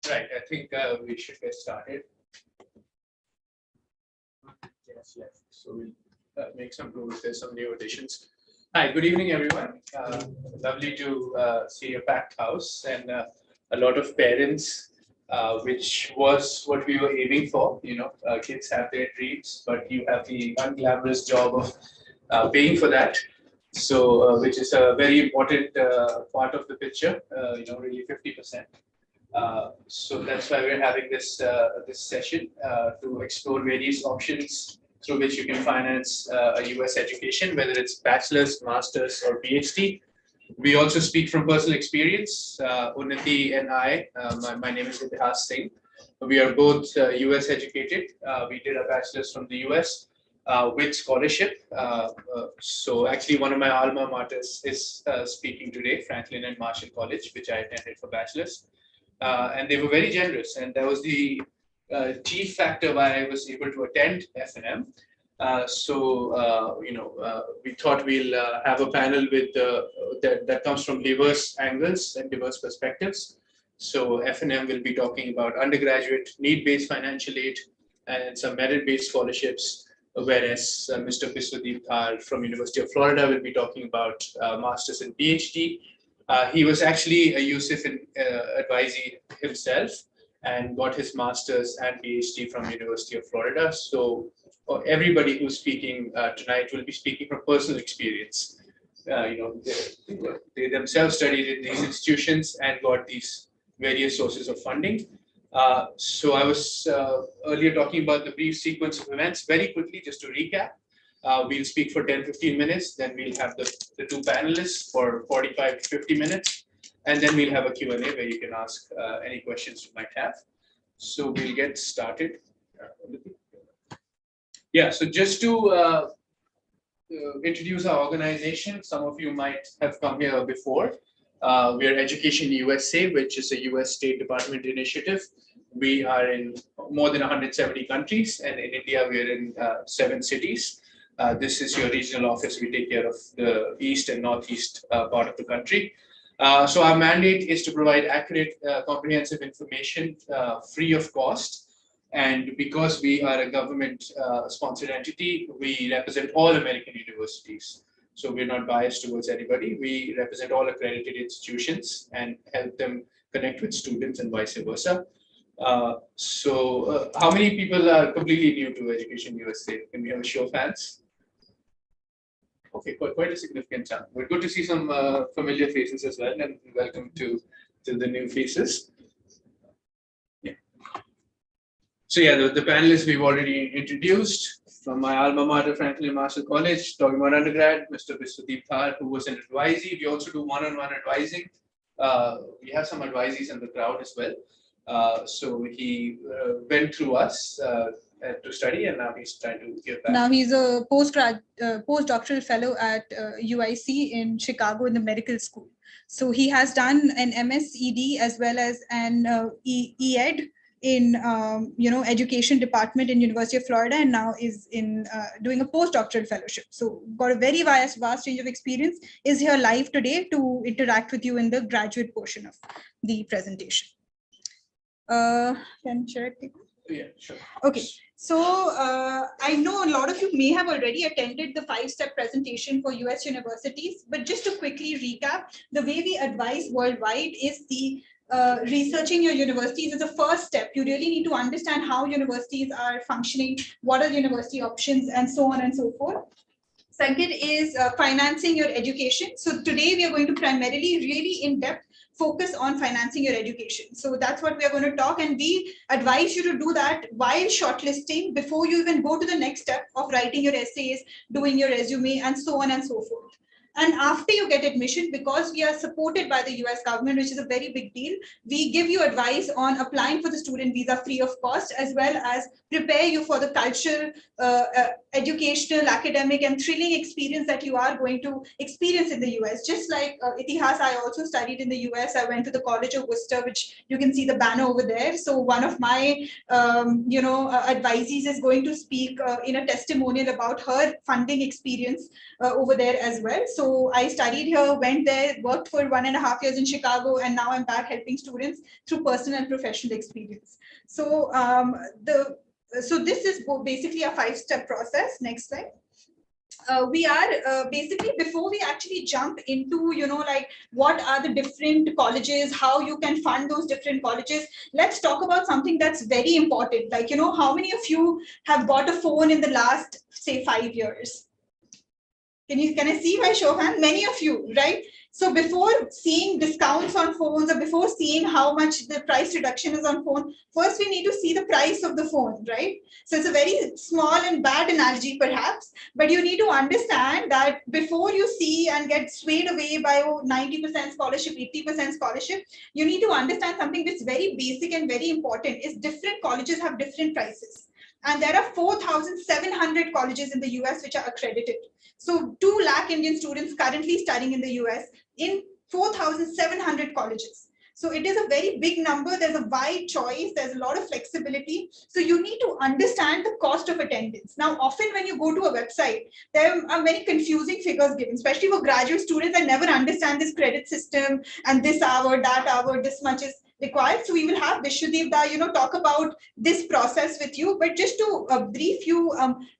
Right, I think we should get started. Yes. So we'll make some rules. There's some new additions. Hi, good evening, everyone. Lovely to see a packed house and a lot of parents, which was what we were aiming for. You know, kids have their dreams, but you have the unglamorous job of paying for that. So, which is a very important part of the picture. You know, really 50%. So that's why we're having this this session to explore various options through which you can finance a US education, whether it's bachelor's, master's, or PhD. We also speak from personal experience. Unnati and I, my name is Itihas Singh. We are both US educated. We did a bachelor's from the US with scholarship. So actually one of my alma maters is speaking today, Franklin and Marshall College, which I attended for bachelor's. And they were very generous, and that was the chief factor why I was able to attend F&M. You know, we thought we'll have a panel with that comes from diverse angles and diverse perspectives. So F&M will be talking about undergraduate need-based financial aid and some merit-based scholarships, whereas Mr. Biswadeep Thar from University of Florida will be talking about masters and PhD. He was actually a USIEF advisee himself and got his master's and PhD from University of Florida. So everybody who's speaking tonight will be speaking from personal experience. You know, they themselves studied in these institutions and got these various sources of funding. So I was earlier talking about the brief sequence of events. Very quickly, just to recap. We'll speak for 10-15 minutes, then we'll have the two panelists for 45 to 50 minutes, and then we'll have a Q&A where you can ask any questions you might have. So we'll get started. Yeah, so just to introduce our organization, some of you might have come here before. We are EducationUSA, which is a US State Department initiative. We are in more than 170 countries, and in India, we are in 7 cities. This is your regional office. We take care of the east and northeast part of the country. So our mandate is to provide accurate, comprehensive information free of cost. And because we are a government-sponsored entity, we represent all American universities. So we're not biased towards anybody. We represent all accredited institutions and help them connect with students and vice versa. How many people are completely new to EducationUSA? Can we have a show of hands? Okay, quite a significant chunk. We're good to see some familiar faces as well, and welcome to the new faces. Yeah. So yeah, the panelists we've already introduced. From my alma mater, Franklin Marshall College, talking about undergrad, Mr. Biswadeep Thar, who was an advisee. We also do one-on-one advising. We have some advisees in the crowd as well. So he went through us to study, and now he's trying to give back. Now he's a postdoctoral fellow at UIC in Chicago in the medical school. So he has done an MS-ED as well as an ED in you know, education department in University of Florida, and now is in doing a postdoctoral fellowship. So got a very vast range of experience. Is here live today to interact with you in the graduate portion of the presentation. Can I take? Yeah, sure. Okay, so I know a lot of you may have already attended the 5-step presentation for US universities, but just to quickly recap, the way we advise worldwide is the researching your universities is the first step. You really need to understand how universities are functioning, what are university options, and so on and so forth. Second is financing your education. So today we are going to primarily really in depth focus on financing your education. So that's what we are going to talk, and we advise you to do that while shortlisting before you even go to the next step of writing your essays, doing your resume, and so on and so forth. And after you get admission, because we are supported by the US government, which is a very big deal, we give you advice on applying for the student visa free of cost, as well as prepare you for the cultural, educational, academic, and thrilling experience that you are going to experience in the US. Just like Itihas, I also studied in the US. I went to the College of Worcester, which you can see the banner over there. So one of my, you know, advisees is going to speak in a testimonial about her funding experience over there as well. So So I studied here, went there, worked for 1.5 years in Chicago, and now I'm back helping students through personal and professional experience. So this is basically a 5-step process. Next slide. We are basically, before we actually jump into, like what are the different colleges, how you can fund those different colleges, let's talk about something that's very important. Like, how many of you have bought a phone in the last, say, 5 years? Can I see by show of hands? Many of you, right? So before seeing discounts on phones, or before seeing how much the price reduction is on phone, first we need to see the price of the phone, right? So it's a very small and bad analogy perhaps, but you need to understand that before you see and get swayed away by 90% scholarship, 80% scholarship, you need to understand something that's very basic and very important is different colleges have different prices. And there are 4,700 colleges in the US which are accredited. So 2 lakh Indian students currently studying in the US in 4,700 colleges. So it is a very big number. There's a wide choice. There's a lot of flexibility. So you need to understand the cost of attendance. Now, often when you go to a website, there are many confusing figures given, especially for graduate students that never understand this credit system and this hour, that hour, this much is required. So we will have Vishwadev talk about this process with you. But just to brief you,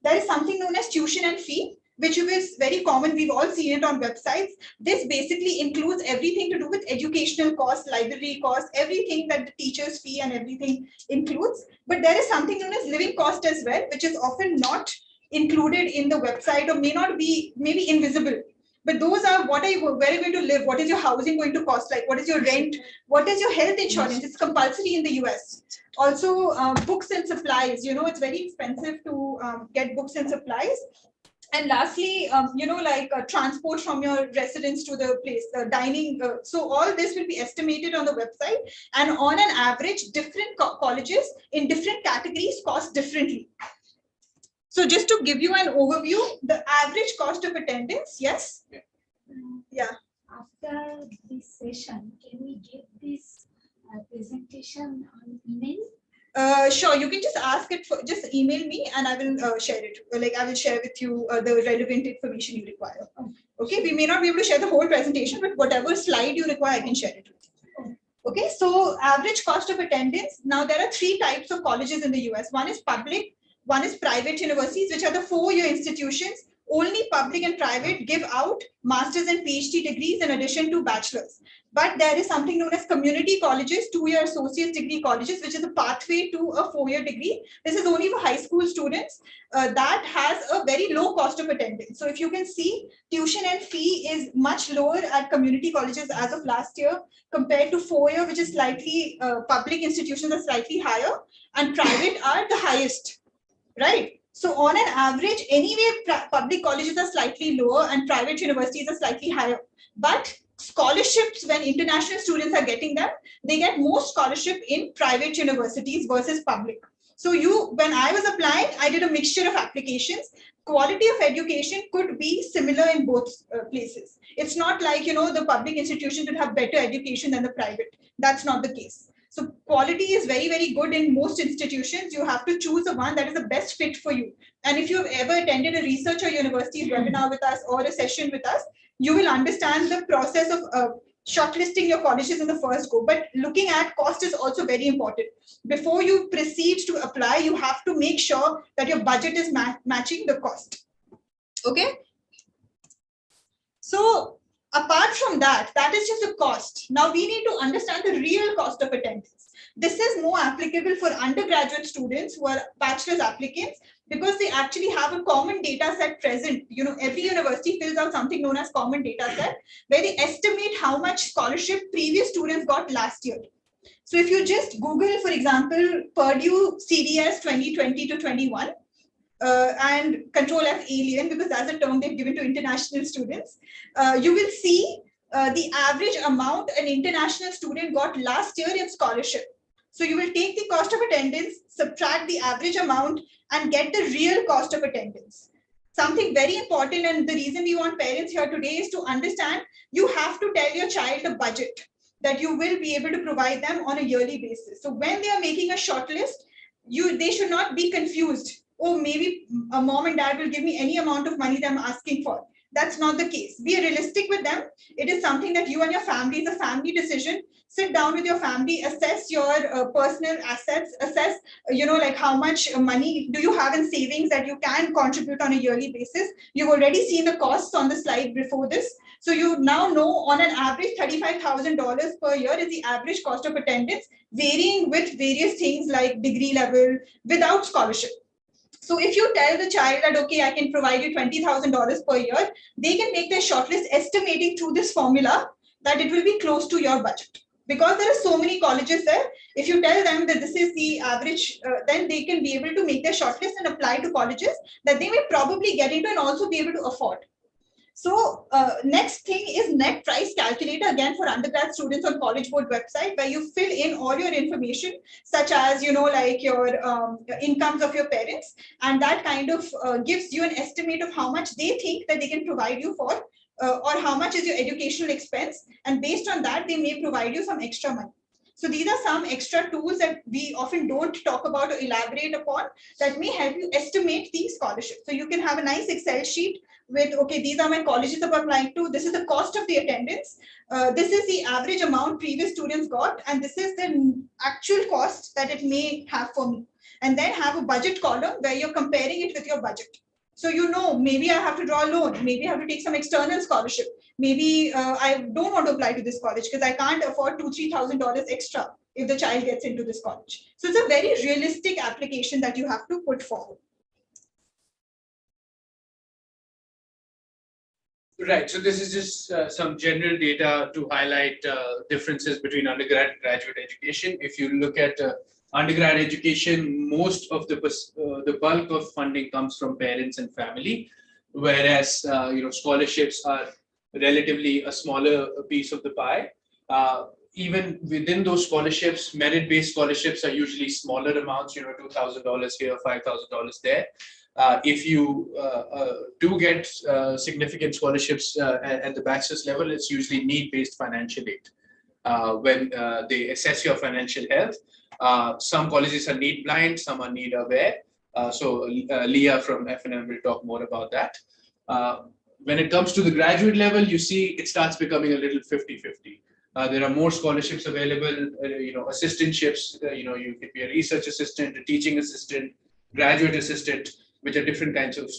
there is something known as tuition and fee, which is very common. We've all seen it on websites. This basically includes everything to do with educational costs, library costs, everything that the teacher's fee and everything includes. But there is something known as living cost as well, which is often not included in the website, or may not be, maybe invisible. But those are where are you going to live? What is your housing going to cost? Like, what is your rent? What is your health insurance? It's compulsory in the US. Also, books and supplies. It's very expensive to get books and supplies. And lastly, transport from your residence to the place, dining. So all this will be estimated on the website. And on an average, different colleges in different categories cost differently. So just to give you an overview, the average cost of attendance, yes? Yeah. After this session, can we get this presentation on email? Sure, you can just ask it for, just email me and I will share it. Like I will share with you the relevant information you require. Okay, we may not be able to share the whole presentation, but whatever slide you require, I can share it with you. Okay, so average cost of attendance. Now there are 3 types of colleges in the US. One is public, one is private universities, which are the 4-year institutions. Only public and private give out master's and PhD degrees in addition to bachelor's. But there is something known as community colleges, 2-year associate degree colleges, which is a pathway to a 4-year degree. This is only for high school students. That has a very low cost of attendance. So if you can see, tuition and fee is much lower at community colleges as of last year compared to 4-year, which is slightly, public institutions are slightly higher and private are the highest, right? So on an average, anyway, public colleges are slightly lower and private universities are slightly higher. But scholarships, when international students are getting them, they get more scholarship in private universities versus public. So when I was applying, I did a mixture of applications. Quality of education could be similar in both places. It's not like, the public institution should have better education than the private. That's not the case. So quality is very, very good in most institutions. You have to choose the one that is the best fit for you. And if you've ever attended a research or university webinar with us or a session with us, you will understand the process of shortlisting your colleges in the first go. But looking at cost is also very important. Before you proceed to apply, you have to make sure that your budget is matching the cost. Okay. So apart from that, that is just a cost. Now we need to understand the real cost of attendance. This is more applicable for undergraduate students who are bachelor's applicants because they actually have a common data set present. Every university fills out something known as common data set where they estimate how much scholarship previous students got last year. So if you just Google, for example, Purdue CDS 2020 to 21, and Control F alien, because that's a term they've given to international students, you will see the average amount an international student got last year in scholarship. So you will take the cost of attendance, subtract the average amount, and get the real cost of attendance. Something very important, and the reason we want parents here today is to understand you have to tell your child a budget that you will be able to provide them on a yearly basis. So when they are making a short list, they should not be confused. Oh, maybe a mom and dad will give me any amount of money that I'm asking for. That's not the case. Be realistic with them. It is something that you and your family, it's a family decision. Sit down with your family, assess your personal assets, assess, like how much money do you have in savings that you can contribute on a yearly basis. You've already seen the costs on the slide before this. So you now know on an average $35,000 per year is the average cost of attendance, varying with various things like degree level without scholarship. So if you tell the child that, okay, I can provide you $20,000 per year, they can make their shortlist estimating through this formula that it will be close to your budget. Because there are so many colleges there, if you tell them that this is the average, then they can be able to make their shortlist and apply to colleges that they may probably get into and also be able to afford. So next thing is net price calculator, again for undergrad students on College Board website, where you fill in all your information, such as, like your incomes of your parents, and that kind of gives you an estimate of how much they think that they can provide you for, or how much is your educational expense. And based on that, they may provide you some extra money. So these are some extra tools that we often don't talk about or elaborate upon that may help you estimate these scholarships. So you can have a nice Excel sheet with, okay, these are my colleges I'm applying to, this is the cost of the attendance, this is the average amount previous students got, and this is the actual cost that it may have for me. And then have a budget column where you're comparing it with your budget. So maybe I have to draw a loan, maybe I have to take some external scholarship, maybe I don't want to apply to this college because I can't afford $2,000-3,000 extra if the child gets into this college. So it's a very realistic application that you have to put forward. Right. So this is just some general data to highlight differences between undergrad and graduate education. If you look at undergrad education, most of the bulk of funding comes from parents and family, whereas scholarships are relatively a smaller piece of the pie. Even within those scholarships, merit-based scholarships are usually smaller amounts, $2,000 here, $5,000 there. If you do get significant scholarships at the bachelor's level, it's usually need-based financial aid. When they assess your financial health, some colleges are need blind, some are need aware. So Leah from F&M will talk more about that. When it comes to the graduate level, you see it starts becoming a little 50-50. There are more scholarships available, assistantships, you could be a research assistant, a teaching assistant, graduate assistant, which are different kinds of,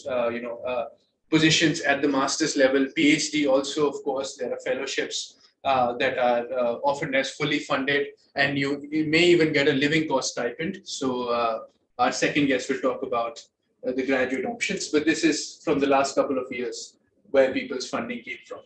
positions at the master's level. PhD also, of course, there are fellowships that are often as fully funded, and you may even get a living cost stipend. So our second guest will talk about the graduate options, but this is from the last couple of years where people's funding came from.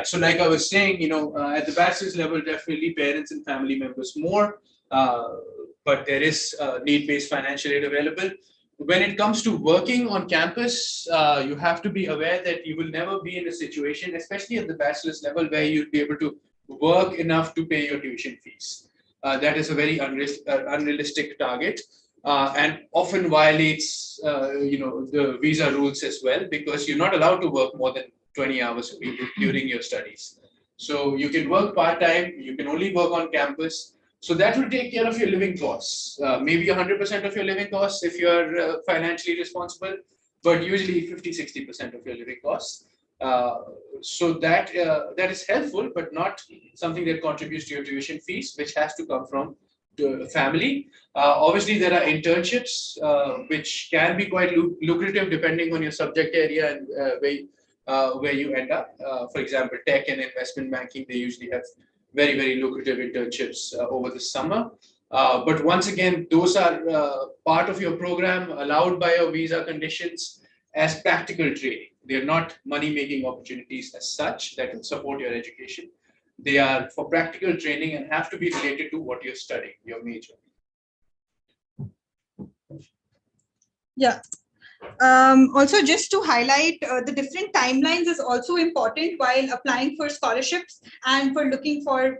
So like I was saying, at the bachelor's level, definitely parents and family members more, but there is need-based financial aid available. When it comes to working on campus, you have to be aware that you will never be in a situation, especially at the bachelor's level, where you'll be able to work enough to pay your tuition fees. That is a very unrealistic target, and often violates, the visa rules as well, because you're not allowed to work more than 20 hours a week during your studies. So you can work part-time, you can only work on campus. So that will take care of your living costs, maybe 100% of your living costs if you're financially responsible, but usually 50-60% of your living costs. So that is helpful, but not something that contributes to your tuition fees, which has to come from the family. Obviously, there are internships, which can be quite lucrative depending on your subject area and where you end up. For example, tech and investment banking, they usually have very, very lucrative internships over the summer. But once again, those are part of your program allowed by your visa conditions as practical training. They're not money-making opportunities as such that can support your education. They are for practical training and have to be related to what you're studying, your major. Yeah. Also, just to highlight, the different timelines is also important while applying for scholarships and for looking for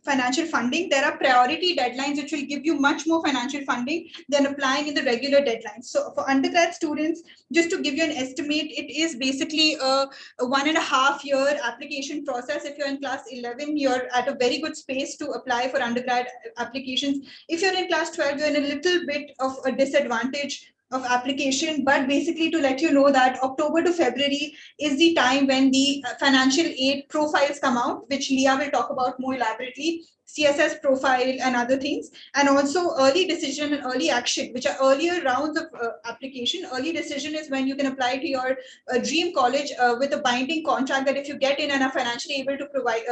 financial funding. There are priority deadlines which will give you much more financial funding than applying in the regular deadlines. So for undergrad students, just to give you an estimate, it is basically a 1.5 year application process. If you're in class 11, you're at a very good space to apply for undergrad applications. If you're in class 12, you're in a little bit of a disadvantage of application, but basically to let you know that October to February is the time when the financial aid profiles come out, which Leah will talk about more elaborately, CSS profile and other things, and also early decision and early action, which are earlier rounds of application. Early decision is when you can apply to your dream college with a binding contract that if you get in and are financially able to provide,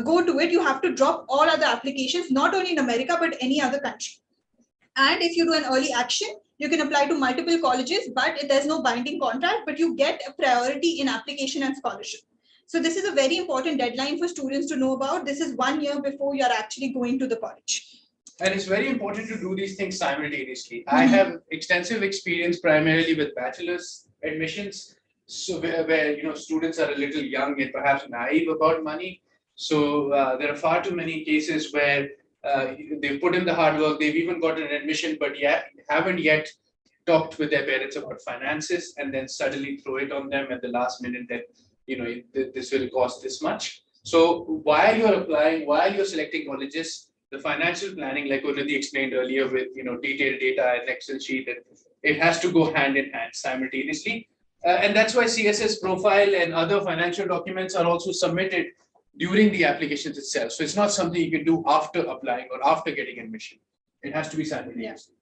go to it, you have to drop all other applications, not only in America, but any other country. And if you do an early action, you can apply to multiple colleges, but there's no binding contract, but you get a priority in application and scholarship. So this is a very important deadline for students to know about. This is 1 year before you're actually going to the college. And it's very important to do these things simultaneously. I have extensive experience primarily with bachelor's admissions, so where students are a little young and perhaps naive about money. So there are far too many cases where they've put in the hard work, they've even got an admission, but haven't yet talked with their parents about finances, and then suddenly throw it on them at the last minute that this will cost this much. So while you're applying, while you're selecting colleges, the financial planning, like already explained earlier, with detailed data and Excel sheet, it has to go hand in hand simultaneously, and that's why CSS profile and other financial documents are also submitted during the applications itself. So it's not something you can do after applying or after getting admission. It has to be simultaneous. Yeah.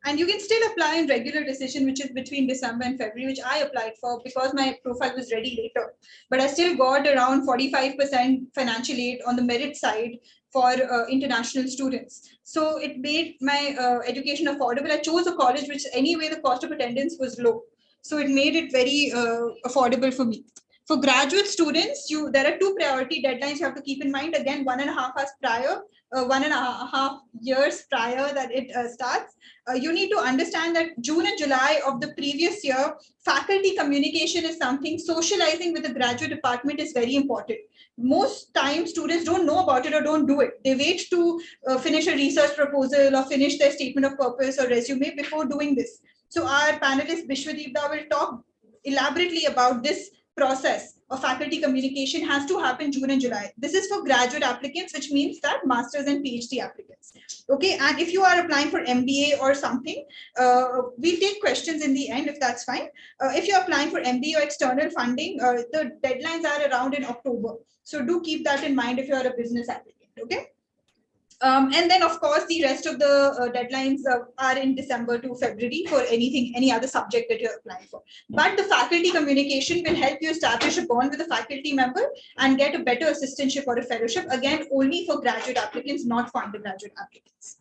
And you can still apply in regular decision, which is between December and February, which I applied for because my profile was ready later. But I still got around 45% financial aid on the merit side for international students. So it made my education affordable. I chose a college which anyway the cost of attendance was low. So it made it very affordable for me. For graduate students, there are 2 priority deadlines you have to keep in mind. Again, 1.5 hours prior, 1.5 years prior that it starts. You need to understand that June and July of the previous year, faculty communication is something. Socializing with the graduate department is very important. Most times students don't know about it or don't do it. They wait to finish a research proposal or finish their statement of purpose or resume before doing this. So our panelist Vishwadeepda will talk elaborately about this process of faculty communication. Has to happen June and July. This is for graduate applicants, which means that masters and PhD applicants. Okay, and if you are applying for MBA or something, we'll take questions in the end if that's fine. If you're applying for MBA or external funding, the deadlines are around in October. So do keep that in mind if you're a business applicant. Okay. And then, of course, the rest of the deadlines are in December to February for any other subject that you're applying for. But the faculty communication will help you establish a bond with a faculty member and get a better assistantship or a fellowship, again, only for graduate applicants, not for undergraduate applicants.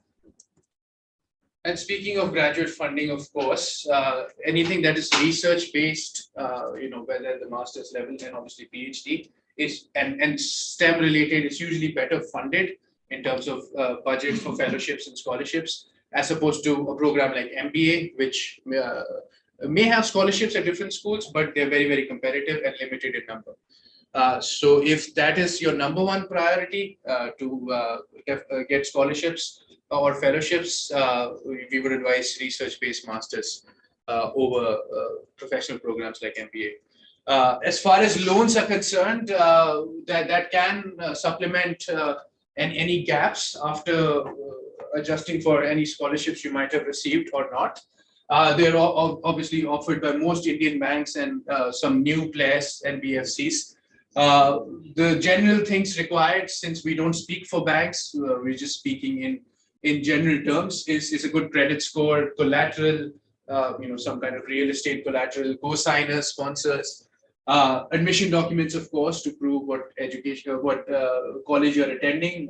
And speaking of graduate funding, of course, anything that is research-based, whether the master's level and obviously PhD, and STEM related, is usually better funded in terms of budget for fellowships and scholarships, as opposed to a program like MBA, which may have scholarships at different schools, but they're very, very competitive and limited in number. So if that is your number 1 priority to get scholarships or fellowships, we would advise research-based masters over professional programs like MBA. As far as loans are concerned, that can supplement and any gaps after adjusting for any scholarships you might have received or not. They're obviously offered by most Indian banks and some new players and BFCs. The general things required, since we don't speak for banks, we're just speaking in general terms, is a good credit score, collateral, some kind of real estate collateral, co-signers, sponsors, admission documents, of course, to prove what college you're attending.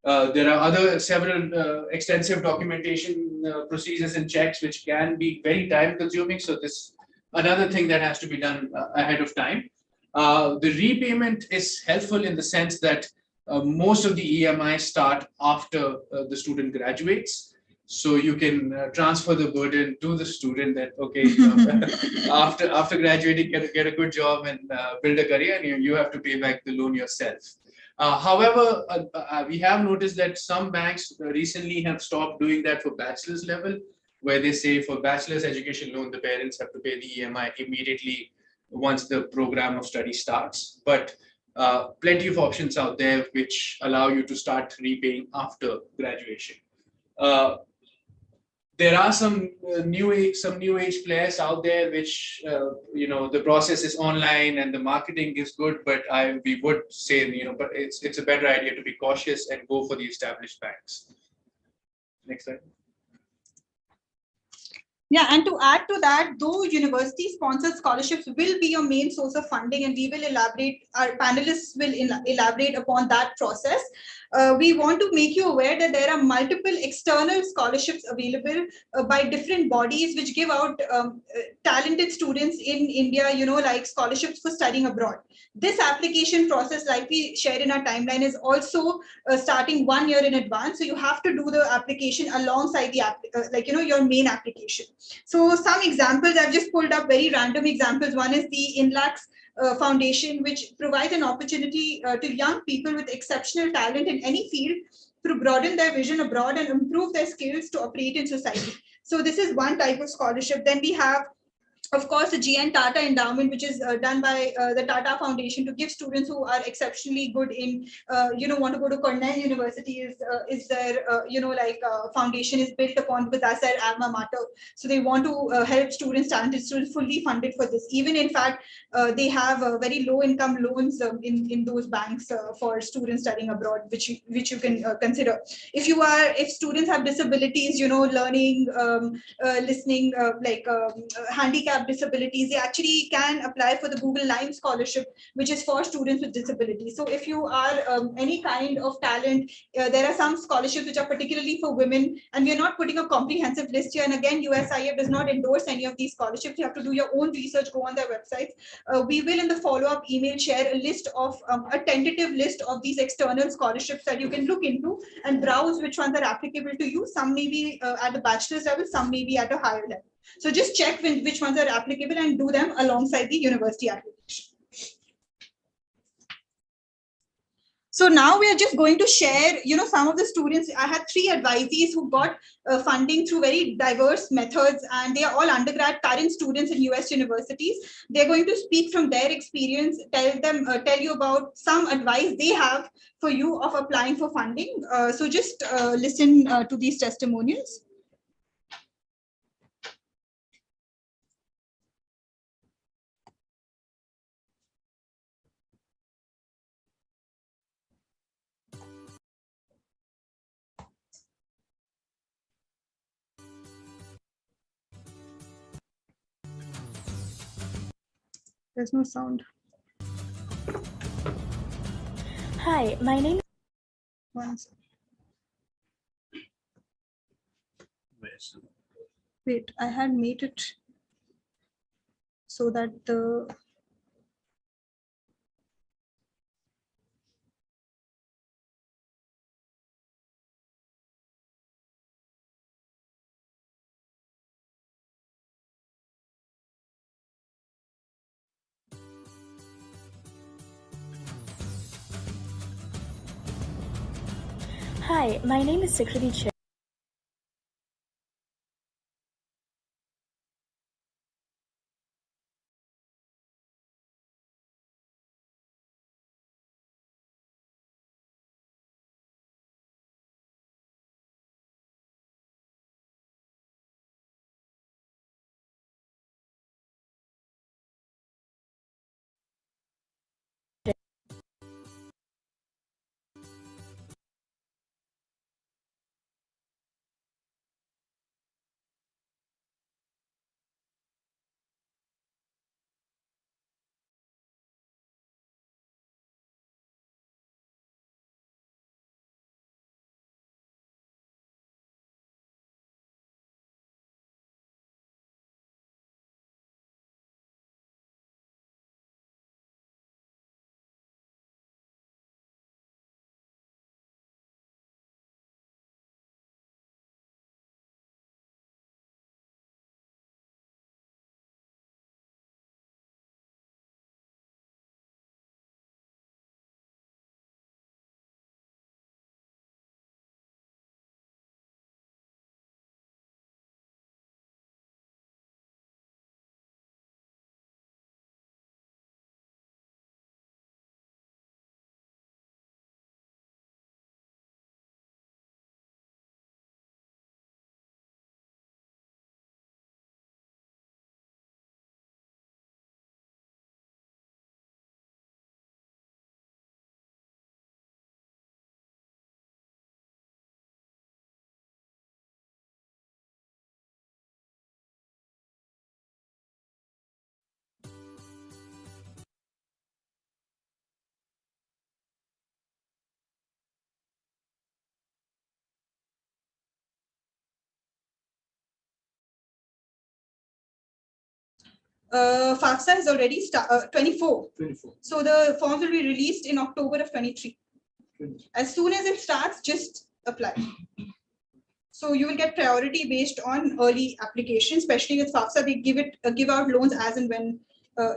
There are several extensive documentation procedures and checks which can be very time consuming. So this another thing that has to be done ahead of time. The repayment is helpful in the sense that most of the EMI start after the student graduates. So you can transfer the burden to the student that, okay, after graduating, get a good job and build a career, and you have to pay back the loan yourself. However, we have noticed that some banks recently have stopped doing that for bachelor's level, where they say for bachelor's education loan, the parents have to pay the EMI immediately once the program of study starts. But plenty of options out there which allow you to start repaying after graduation. there are some new age players out there, which the process is online and the marketing is good, but we would say but it's a better idea to be cautious and go for the established banks. Next slide. Yeah, and to add to that, though university-sponsored scholarships will be your main source of funding, and we will elaborate, our panelists will elaborate upon that process. We want to make you aware that there are multiple external scholarships available by different bodies which give out talented students in India, like scholarships for studying abroad. This application process, like we shared in our timeline, is also starting 1 year in advance. So you have to do the application alongside the your main application. So some examples, I've just pulled up very random examples. One is the INLAX Foundation, which provides an opportunity to young people with exceptional talent in any field to broaden their vision abroad and improve their skills to operate in society. So this is one type of scholarship. Then we have, of course, the GN Tata Endowment, which is done by the Tata Foundation to give students who are exceptionally good in, want to go to Cornell University is their, foundation is built upon, because that's their alma mater. So they want to help students, talented students, fully funded for this. Even in fact, they have very low income loans in those banks for students studying abroad, which you can consider. If students have disabilities, learning, listening, handicap disabilities, they actually can apply for the Google Lime Scholarship, which is for students with disabilities. So if you are any kind of talent, there are some scholarships which are particularly for women, and we're not putting a comprehensive list here. And again, USIEF does not endorse any of these scholarships. You have to do your own research, go on their websites. We will in the follow-up email share a list of a tentative list of these external scholarships that you can look into and browse which ones are applicable to you. Some may be at the bachelor's level, some may be at a higher level. So just check which ones are applicable and do them alongside the university application. So now we are just going to share, some of the students. I had 3 advisees who got funding through very diverse methods, and they are all undergrad current students in US universities. They're going to speak from their experience, tell you about some advice they have for you of applying for funding. So just listen to these testimonials. There's no sound. Hi, my name is. Wait, I had made it so that the Hi, my name is Sikriti Chen. FAFSA has already started, 24. 24. So the forms will be released in October of 23. As soon as it starts, just apply. So you will get priority based on early application, especially with FAFSA. They give out loans as and when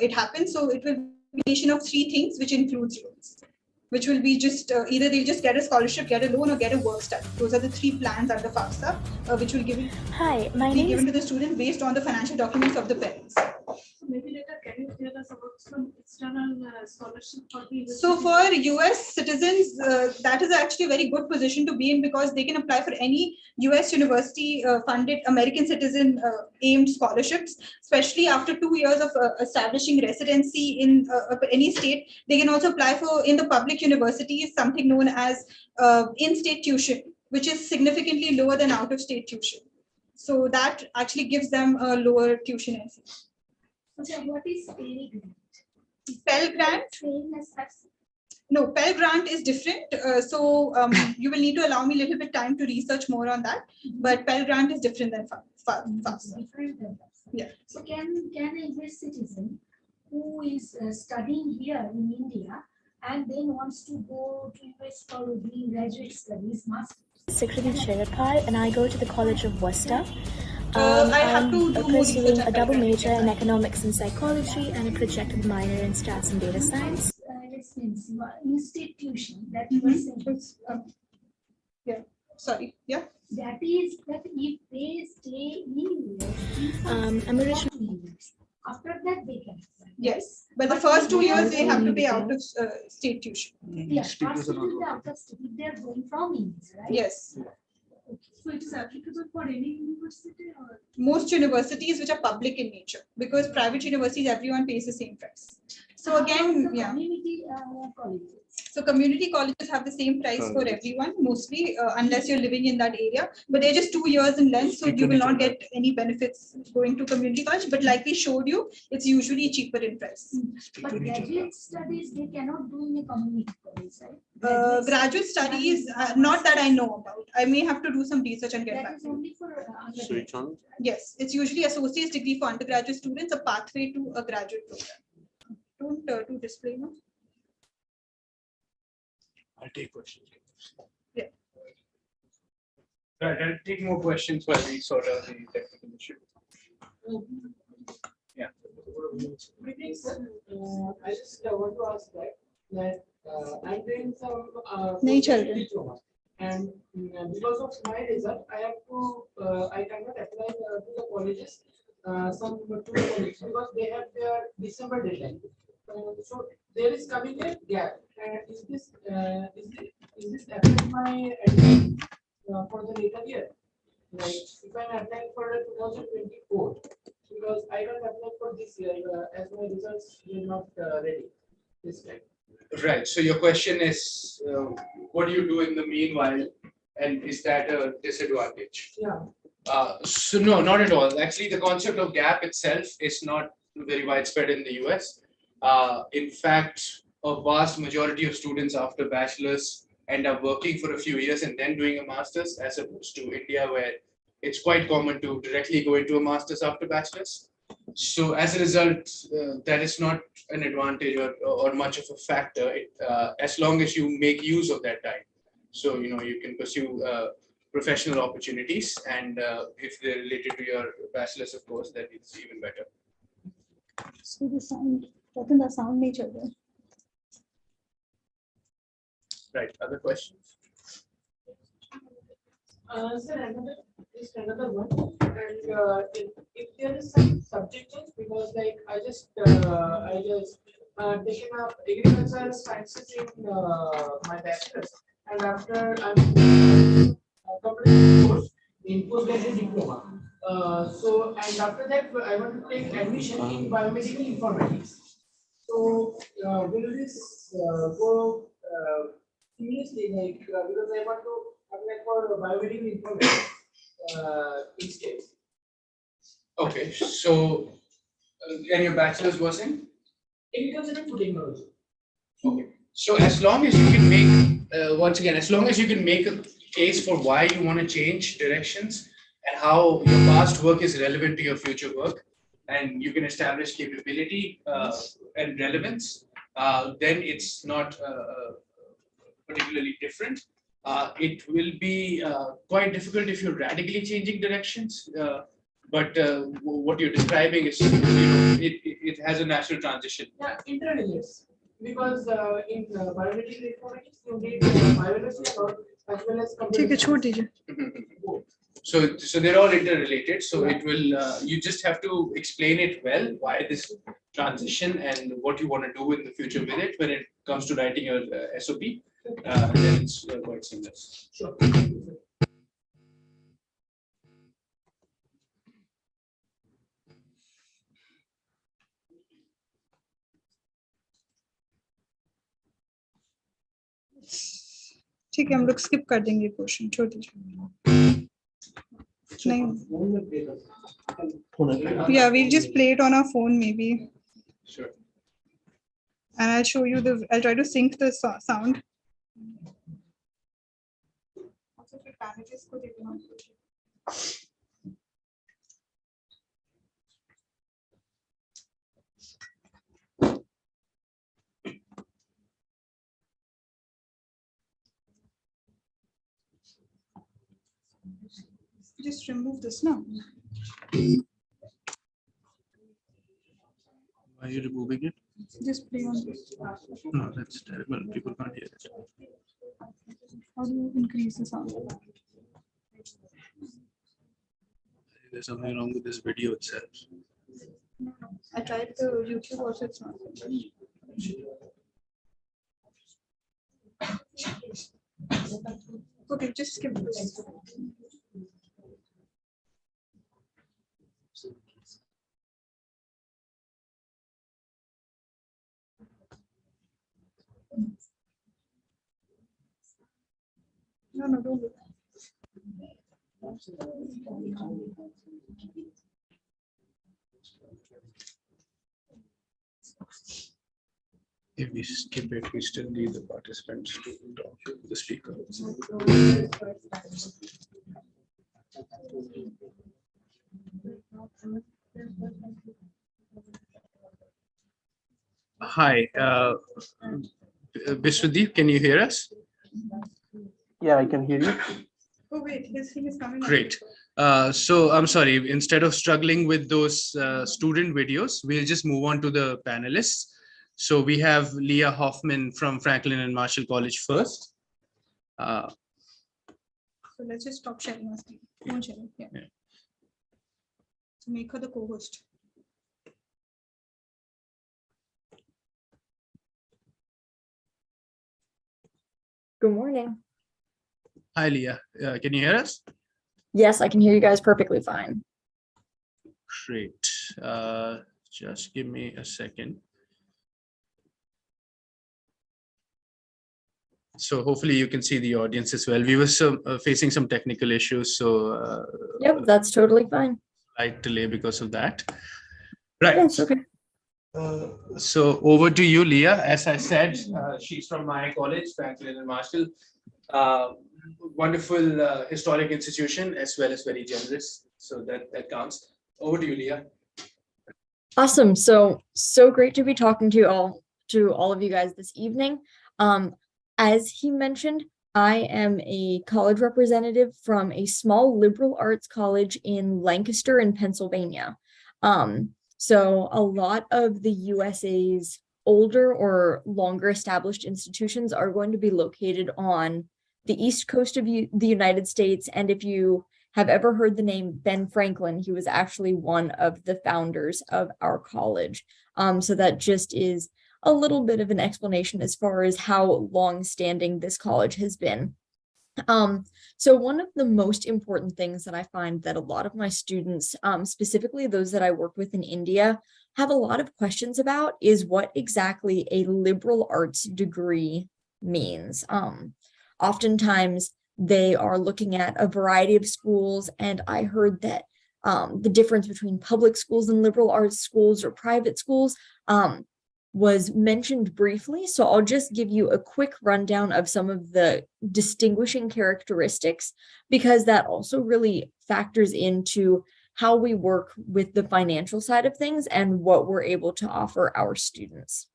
it happens. So it will be a combination of 3 things, which includes loans, which will be just either they'll just get a scholarship, get a loan, or get a work study. Those are the 3 plans under FAFSA, which will be given to the student based on the financial documents of the parents. So maybe later, can you tell us about some external scholarship for the So for US citizens, that is actually a very good position to be in because they can apply for any US university funded American citizen aimed scholarships, especially after 2 years of establishing residency in any state. They can also apply for in the public universities, something known as in-state tuition, which is significantly lower than out-of-state tuition. So that actually gives them a lower tuition fee. So what is Pell Grant? Pell Grant? Same as FAFSA? No, Pell Grant is different. You will need to allow me a little bit time to research more on that. But Pell Grant is different than FAFSA. Different than FAFSA. Yeah. So can a US citizen who is studying here in India and then wants to go to US for doing graduate studies, must? Sikriti Cherapai, and I go to the College of Worcester. I have to I'm do more pursuing research. a double major in economics and psychology and a projected minor in stats and data science. In-state tuition that you were saying. Yeah. Sorry. Yeah. That is that if they stay in US, I'm originally. after that they can. Yes. But the first 2 years they have to pay out of state tuition. Yeah, first will be out of state if they are going from India, right? Yes. So it is applicable for any university or? Most universities which are public in nature, because private universities, everyone pays the same price. So again, The yeah. community colleges. So community colleges have the same price for everyone, mostly, unless you're living in that area. But they're just 2 years in length, so you will not get any benefits going to community college. But like we showed you, it's usually cheaper in price. But graduate studies, they cannot do in a community college, right? Graduate studies, not that I know about. I may have to do some research and get That back. is only for undergraduate. Yes, it's usually associate degree for undergraduate students, a pathway to a graduate program. Don't do display now. I'll take questions. Yeah. Right, I'll take more questions while we sort out the technical issue. Yeah. I just want to ask that I'm doing some Nahi chal raha. diploma, and because of my result, I have to I cannot apply to the colleges, some two colleges because they have their December deadline. So there is coming a gap. Is this affect my admission for the later year? Like if I'm applying for 2024, because I don't apply for this year as my results were not ready this time. Right. So your question is, what do you do in the meanwhile, and is that a disadvantage? Yeah. So no, not at all. Actually, the concept of gap itself is not very widespread in the US. In fact, a vast majority of students after bachelor's end up working for a few years and then doing a master's, as opposed to India, where it's quite common to directly go into a master's after bachelor's. So as a result, that is not an advantage or much of a factor, as long as you make use of that time. So, you can pursue professional opportunities, and if they're related to your bachelor's, of course, that is even better. So the sound, the sound nahi chal raha. Right, other questions? Sir, another one, and if there is some subject change, because like I just taken up agricultural sciences in my bachelor's, and after I'm completing course in postgraduate diploma. So and after that I want to take admission in biomedical informatics. So will this go seriously, like because I want to apply for biomedical informatics instead. Okay, so and your bachelor's was in? Agriculture and food technology. Okay, so as long as you can make, once again, as long as you can make a case for why you want to change directions and how your past work is relevant to your future work, and you can establish capability and relevance, then it's not particularly different. It will be quite difficult if you're radically changing directions. But what you're describing is, it has a natural transition. Yeah, interrelates. Because in biomedical informatics, you need biology or as well as ठीक है, computer छोड़ science. दीजिए. So they're all interrelated. So it will, you just have to explain it well, why this transition and what you want to do in the future with it when it comes to writing your SOP. Then it's quite seamless. Sure. ठीक है, हम लोग skip कर देंगे question, छोड़ दीजिए. नहीं, yeah, we'll just play it on our phone maybe, Sure. and I'll show you the. I'll try to sync the sound. Also, फिर packages को देखना. Just remove this now. Why are you removing it? Just play on this. No, that's terrible. People can't hear it. How do you increase the sound? There's something wrong with this video itself. I tried the YouTube also, it's not. Okay, just skip this. No, don't do that. If we skip it, we still need the participants to talk to the speaker. Hi, Biswadeep, can you hear us? Yeah, I can hear you. Oh wait, his thing is coming. Great. So I'm sorry, instead of struggling with those student videos, we'll just move on to the panelists. So we have Leah Hoffman from Franklin and Marshall College first. So let's just stop sharing our screen. Phone sharing. Yeah. So make her the co-host. Good morning. Hi, Leah. Can you hear us? Yes, I can hear you guys perfectly fine. Great. Just give me a second. So hopefully you can see the audience as well. We were facing some technical issues, so Yep, that's totally fine. slight delay because of that. Right. Yes, okay. So over to you, Leah. As I said, she's from my college, Franklin and Marshall. Wonderful historic institution, as well as very generous. So that counts. Over to you, Leah. Awesome. So great to be talking to all of you guys this evening. As he mentioned, I am a college representative from a small liberal arts college in Lancaster in Pennsylvania. So a lot of the USA's older or longer established institutions are going to be located on the East Coast of the United States. And if you have ever heard the name Ben Franklin, he was actually one of the founders of our college. So that just is a little bit of an explanation as far as how long-standing this college has been. So one of the most important things that I find that a lot of my students, specifically those that I work with in India, have a lot of questions about is what exactly a liberal arts degree means. Oftentimes they are looking at a variety of schools, and I heard that the difference between public schools and liberal arts schools or private schools was mentioned briefly. So I'll just give you a quick rundown of some of the distinguishing characteristics, because that also really factors into how we work with the financial side of things and what we're able to offer our students.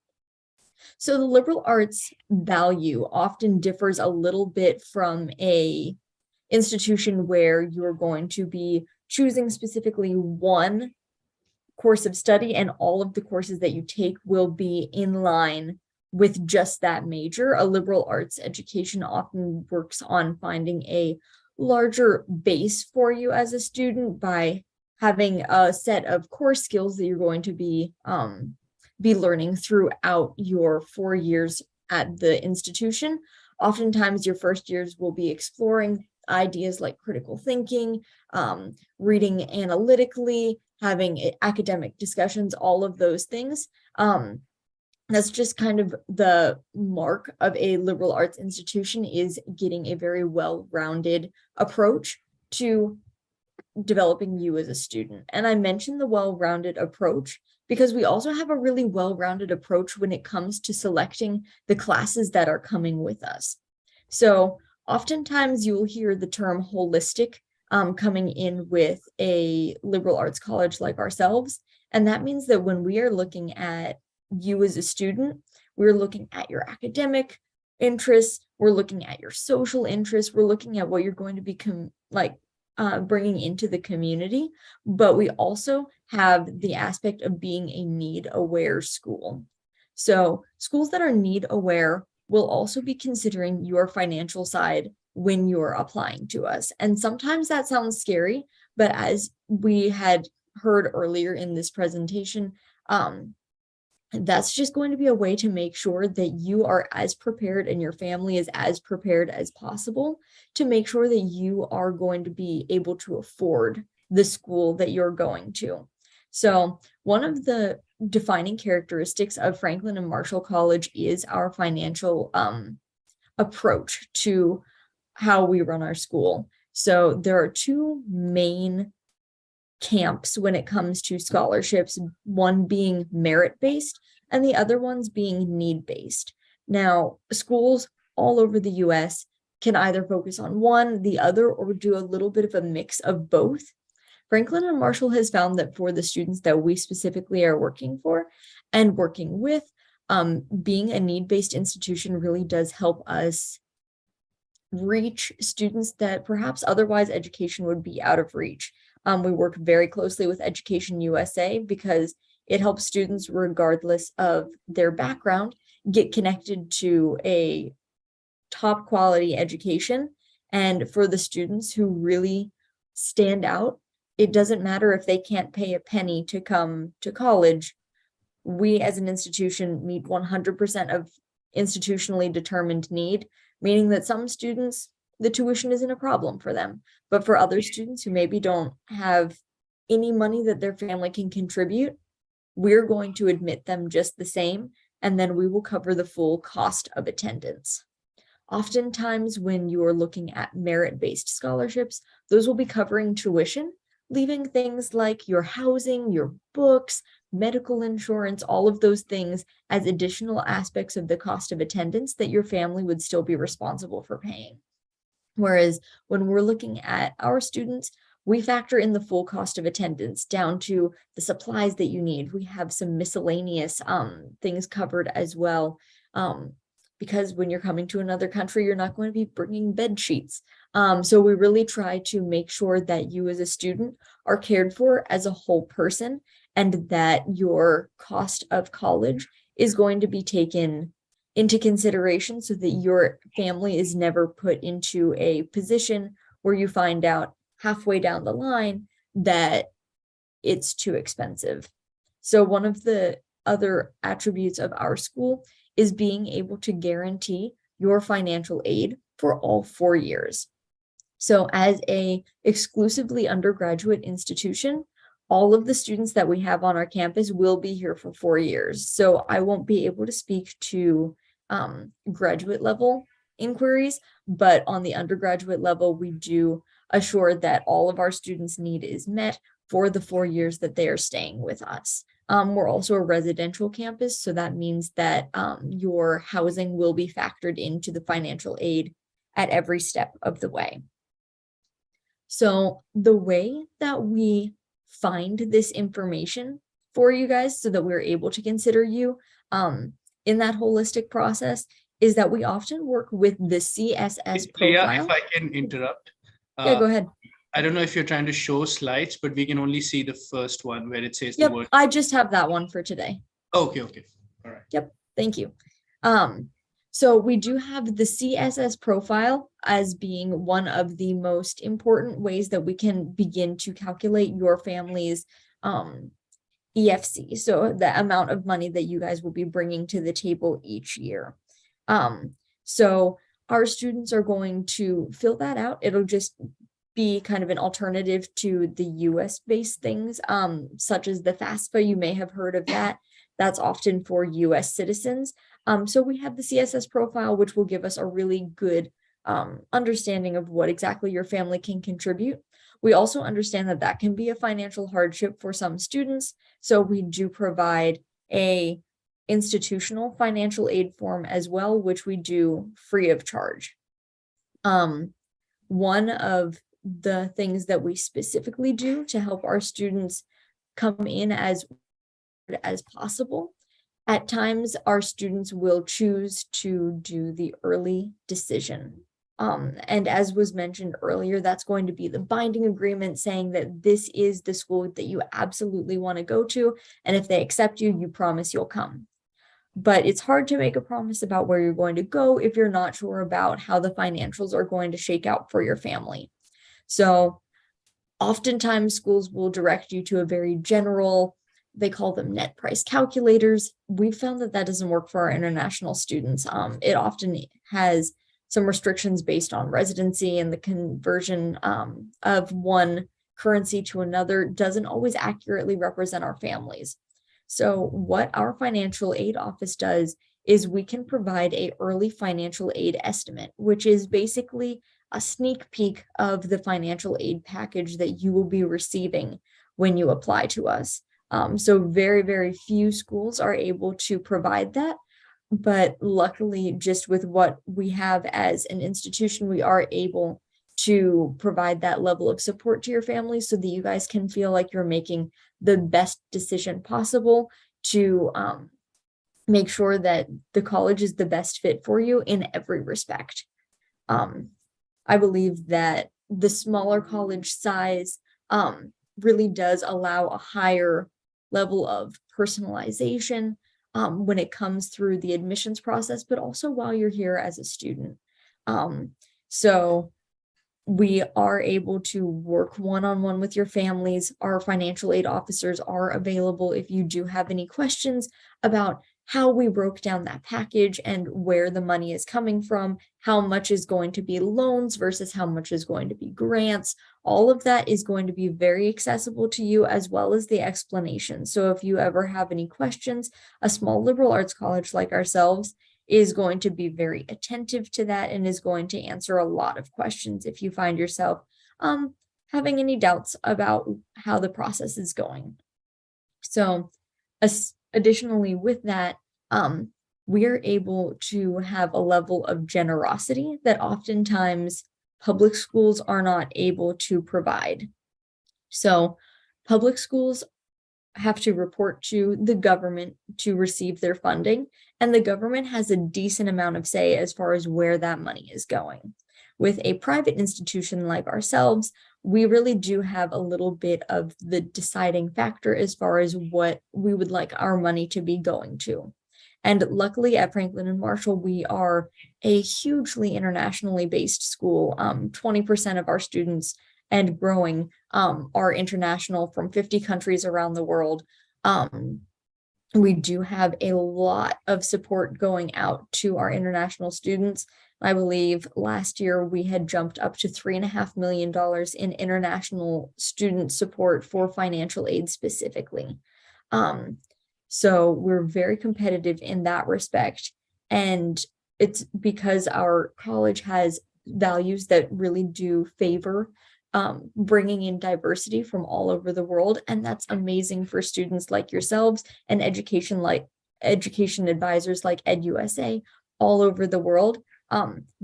So the liberal arts value often differs a little bit from a institution where you're going to be choosing specifically one course of study and all of the courses that you take will be in line with just that major. A liberal arts education often works on finding a larger base for you as a student by having a set of core skills that you're going to be learning throughout your 4 years at the institution. Oftentimes, your first years will be exploring ideas like critical thinking, reading analytically, having academic discussions, all of those things. That's just kind of the mark of a liberal arts institution, is getting a very well-rounded approach to developing you as a student. And I mentioned the well-rounded approach because we also have a really well-rounded approach when it comes to selecting the classes that are coming with us. So oftentimes you'll hear the term holistic coming in with a liberal arts college like ourselves. And that means that when we are looking at you as a student, we're looking at your academic interests, we're looking at your social interests, we're looking at what you're going to be bringing into the community, but we also have the aspect of being a need-aware school. So schools that are need-aware will also be considering your financial side when you're applying to us. And sometimes that sounds scary, but as we had heard earlier in this presentation, that's just going to be a way to make sure that you are as prepared and your family is as prepared as possible to make sure that you are going to be able to afford the school that you're going to. So one of the defining characteristics of Franklin and Marshall College is our financial approach to how we run our school. So there are two main camps when it comes to scholarships, one being merit-based and the other ones being need-based. Now, schools all over the US can either focus on one, the other, or do a little bit of a mix of both. Franklin and Marshall has found that for the students that we specifically are working for and working with, being a need-based institution really does help us reach students that perhaps otherwise education would be out of reach. We work very closely with EducationUSA because it helps students, regardless of their background, get connected to a top quality education. And for the students who really stand out, it doesn't matter if they can't pay a penny to come to college. We as an institution meet 100% of institutionally determined need, meaning that some students, the tuition isn't a problem for them. But for other students who maybe don't have any money that their family can contribute, we're going to admit them just the same, and then we will cover the full cost of attendance. Oftentimes, when you're looking at merit-based scholarships, those will be covering tuition, leaving things like your housing, your books, medical insurance, all of those things as additional aspects of the cost of attendance that your family would still be responsible for paying. Whereas when we're looking at our students, we factor in the full cost of attendance down to the supplies that you need. We have some miscellaneous things covered as well. Because when you're coming to another country, you're not going to be bringing bed sheets. So we really try to make sure that you as a student are cared for as a whole person, and that your cost of college is going to be taken into consideration so that your family is never put into a position where you find out halfway down the line that it's too expensive. So one of the other attributes of our school is being able to guarantee your financial aid for all 4 years. So as a exclusively undergraduate institution, all of the students that we have on our campus will be here for 4 years. So I won't be able to speak to graduate level inquiries, but on the undergraduate level, we do assure that all of our students' need is met for the 4 years that they are staying with us. We're also a residential campus, so that means that your housing will be factored into the financial aid at every step of the way. So the way that we find this information for you guys so that we're able to consider you in that holistic process is that we often work with the CSS Priya, profile. if I can interrupt. Yeah, go ahead. I don't know if you're trying to show slides, but we can only see the first one where it says Yep, the word. I just have that one for today. Okay. All right. Yep, thank you. So we do have the CSS profile as being one of the most important ways that we can begin to calculate your family's EFC, so the amount of money that you guys will be bringing to the table each year. So our students are going to fill that out. It'll just be kind of an alternative to the US based things, such as the FAFSA. You may have heard of that. That's often for US citizens. So we have the CSS profile, which will give us a really good understanding of what exactly your family can contribute. We also understand that that can be a financial hardship for some students. So we do provide a institutional financial aid form as well, which we do free of charge. One of the things that we specifically do to help our students come in as possible, at times our students will choose to do the early decision. And as was mentioned earlier, that's going to be the binding agreement saying that this is the school that you absolutely want to go to. And if they accept you, you promise you'll come. But it's hard to make a promise about where you're going to go if you're not sure about how the financials are going to shake out for your family. So oftentimes schools will direct you to a very general, they call them net price calculators. We found that that doesn't work for our international students. It often has some restrictions based on residency, and the conversion of one currency to another doesn't always accurately represent our families. So what our financial aid office does is we can provide an early financial aid estimate, which is basically a sneak peek of the financial aid package that you will be receiving when you apply to us. So very, very few schools are able to provide that. But luckily, just with what we have as an institution, we are able to provide that level of support to your family so that you guys can feel like you're making the best decision possible to make sure that the college is the best fit for you in every respect. I believe that the smaller college size really does allow a higher level of personalization when it comes through the admissions process, but also while you're here as a student. So we are able to work one-on-one with your families. Our financial aid officers are available if you do have any questions about how we broke down that package and where the money is coming from, how much is going to be loans versus how much is going to be grants. All of that is going to be very accessible to you, as well as the explanation. So if you ever have any questions, a small liberal arts college like ourselves is going to be very attentive to that and is going to answer a lot of questions if you find yourself having any doubts about how the process is going. So additionally with that, we are able to have a level of generosity that oftentimes public schools are not able to provide. So public schools have to report to the government to receive their funding, and the government has a decent amount of say as far as where that money is going. With a private institution like ourselves, we really do have a little bit of the deciding factor as far as what we would like our money to be going to. And luckily at Franklin and Marshall, we are a hugely internationally based school. 20% of our students and growing are international from 50 countries around the world. We do have a lot of support going out to our international students. I believe last year we had jumped up to $3.5 million in international student support for financial aid specifically. So we're very competitive in that respect. And it's because our college has values that really do favor bringing in diversity from all over the world. And that's amazing for students like yourselves and education advisors like EducationUSA all over the world.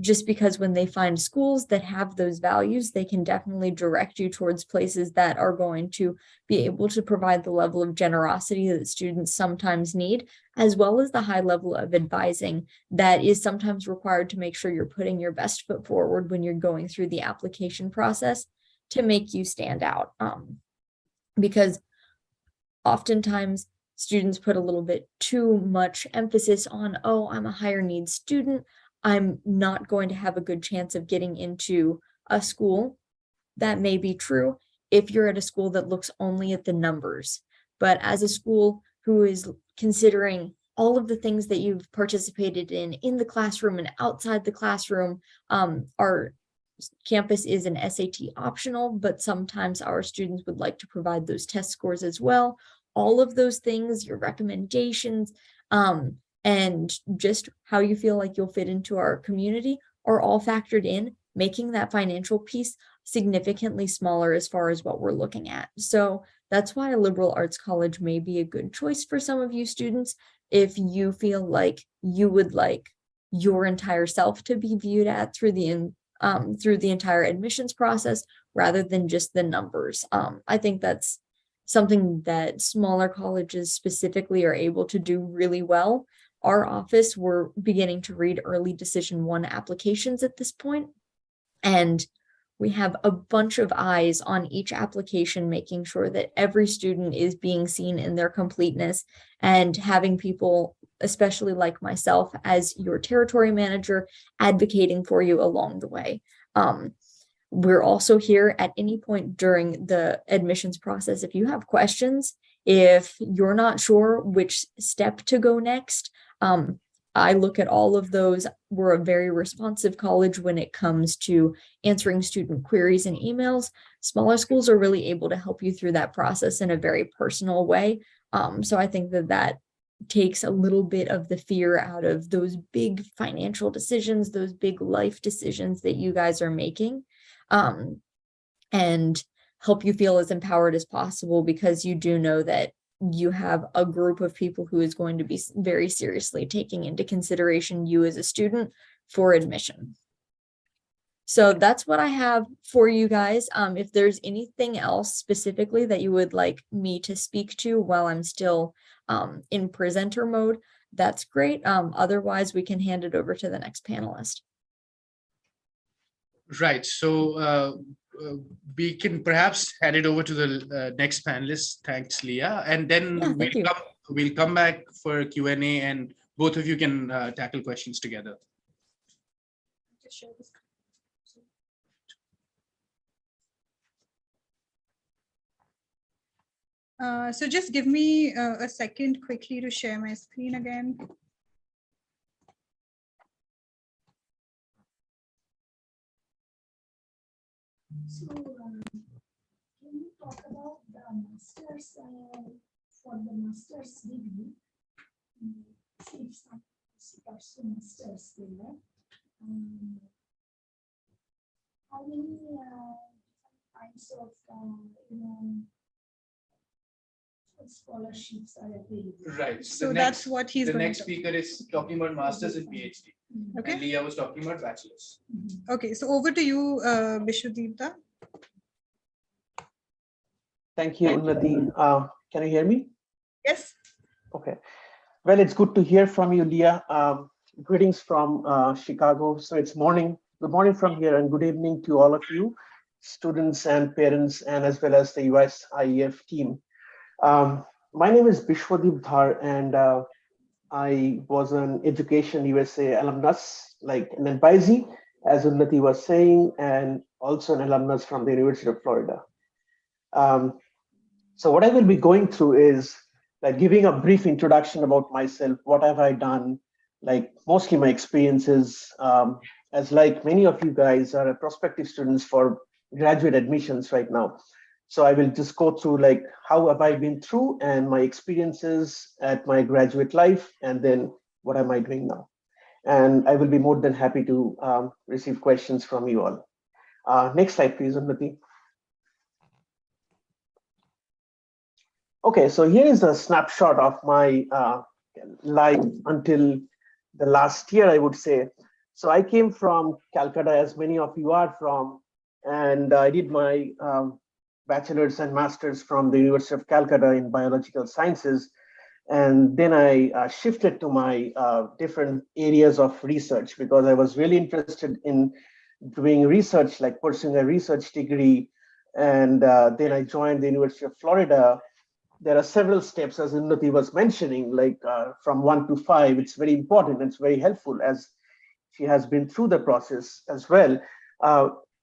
just because when they find schools that have those values, they can definitely direct you towards places that are going to be able to provide the level of generosity that students sometimes need, as well as the high level of advising that is sometimes required to make sure you're putting your best foot forward when you're going through the application process to make you stand out. Because oftentimes students put a little bit too much emphasis on, oh, I'm a higher needs student, I'm not going to have a good chance of getting into a school. That may be true if you're at a school that looks only at the numbers. But as a school who is considering all of the things that you've participated in the classroom and outside the classroom, our campus is an SAT optional, but sometimes our students would like to provide those test scores as well. All of those things, your recommendations, and just how you feel like you'll fit into our community are all factored in, making that financial piece significantly smaller as far as what we're looking at. So that's why a liberal arts college may be a good choice for some of you students if you feel like you would like your entire self to be viewed at through the entire admissions process rather than just the numbers. I think that's something that smaller colleges specifically are able to do really well. Our office, we're beginning to read early decision 1 applications at this point, and we have a bunch of eyes on each application, making sure that every student is being seen in their completeness, and having people, especially like myself as your territory manager, advocating for you along the way. We're also here at any point during the admissions process. If you have questions, if you're not sure which step to go next, I look at all of those. We're a very responsive college when it comes to answering student queries and emails. Smaller schools are really able to help you through that process in a very personal way. So I think that takes a little bit of the fear out of those big financial decisions, those big life decisions that you guys are making, and help you feel as empowered as possible, because you do know that you have a group of people who is going to be very seriously taking into consideration you as a student for admission. So that's what I have for you guys. If there's anything else specifically that you would like me to speak to while I'm still in presenter mode, that's great. Otherwise, we can hand it over to the next panelist. Right. So we can perhaps hand it over to the next panelist. Thanks, Leah. And then we'll come back for Q&A, and both of you can tackle questions together. So just give me a second quickly to share my screen again. So, can you talk about the masters for the master's degree? See if some pursue masters there. How many kinds of scholarships are available? Right. So that's what he's the going next to. speaker is talking about masters and PhD. Okay. And Leah was talking about bachelor's. Okay, so over to you, Bishwadipta. Thank you, Unnati. Can you hear me? Yes. Okay. Well, it's good to hear from you, Leah. Greetings from Chicago. So it's morning. Good morning from here, and good evening to all of you, students and parents, and as well as the USIEF team. My name is Bishwadip Dhar, and I was an EducationUSA alumnus, like an advisee, as Unnati was saying, and also an alumnus from the University of Florida. So what I will be going through is like giving a brief introduction about myself. What have I done? Like mostly my experiences, as like many of you guys are prospective students for graduate admissions right now. So I will just go through like how have I been through and my experiences at my graduate life, and then what am I doing now? And I will be more than happy to receive questions from you all. Next slide, please, Unnati. Okay, so here is a snapshot of my life until the last year, I would say. So I came from Calcutta, as many of you are from, and I did my bachelor's and master's from the University of Calcutta in biological sciences. And then I shifted to my different areas of research because I was really interested in doing research, like pursuing a research degree. And then I joined the University of Florida. There are several steps, as Unnati was mentioning, like from 1 to 5. It's very important. It's very helpful as she has been through the process as well.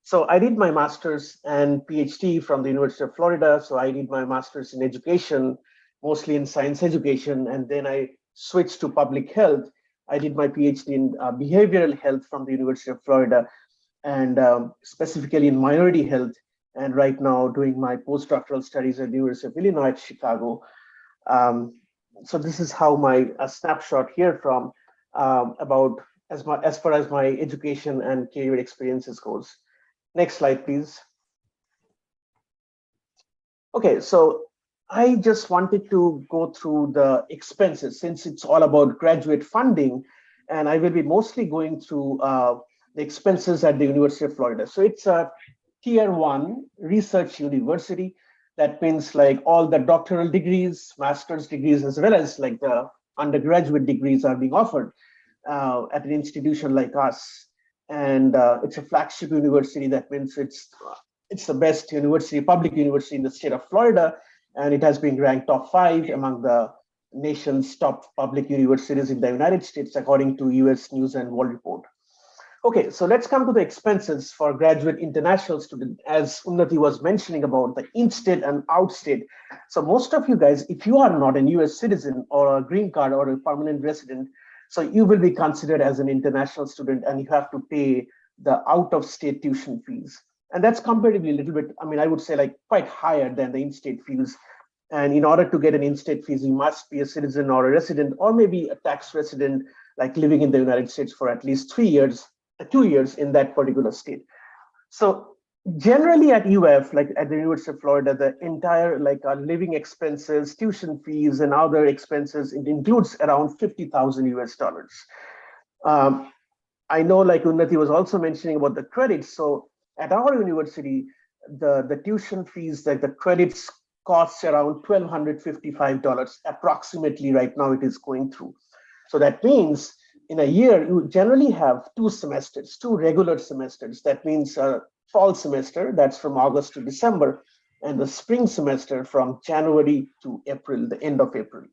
So I did my master's and PhD from the University of Florida. So I did my master's in education, mostly in science education, and then I switched to public health. I did my PhD in behavioral health from the University of Florida, and specifically in minority health. And right now doing my postdoctoral studies at the University of Illinois at Chicago. So this is how my snapshot here from about as far as my education and career experiences goes. Next slide, please. Okay, so I just wanted to go through the expenses since it's all about graduate funding, and I will be mostly going through the expenses at the University of Florida. So it's a tier 1 research university. That means like all the doctoral degrees, master's degrees, as well as like the undergraduate degrees are being offered at an institution like us. And it's a flagship university. That means it's the best university, public university in the state of Florida, and it has been ranked top 5 among the nation's top public universities in the United States, according to US News and World Report. Okay, so let's come to the expenses for graduate international student. As Unnati was mentioning about the in-state and out-state. So most of you guys, if you are not a US citizen or a green card or a permanent resident, so you will be considered as an international student and you have to pay the out-of-state tuition fees. And that's comparatively a little bit, I mean, I would say like quite higher than the in-state fees. And in order to get an in-state fees, you must be a citizen or a resident, or maybe a tax resident, like living in the United States for at least 2 years in that particular state. So generally at UF, like at the University of Florida, the entire like living expenses, tuition fees, and other expenses, it includes around $50,000 US. I know like Unnati was also mentioning about the credits. So at our university, the tuition fees, like the credits costs around $1,255 approximately right now it is going through. So that means in a year, you generally have 2 semesters, 2 regular semesters. That means a fall semester, that's from August to December, and the spring semester from January to April, the end of April.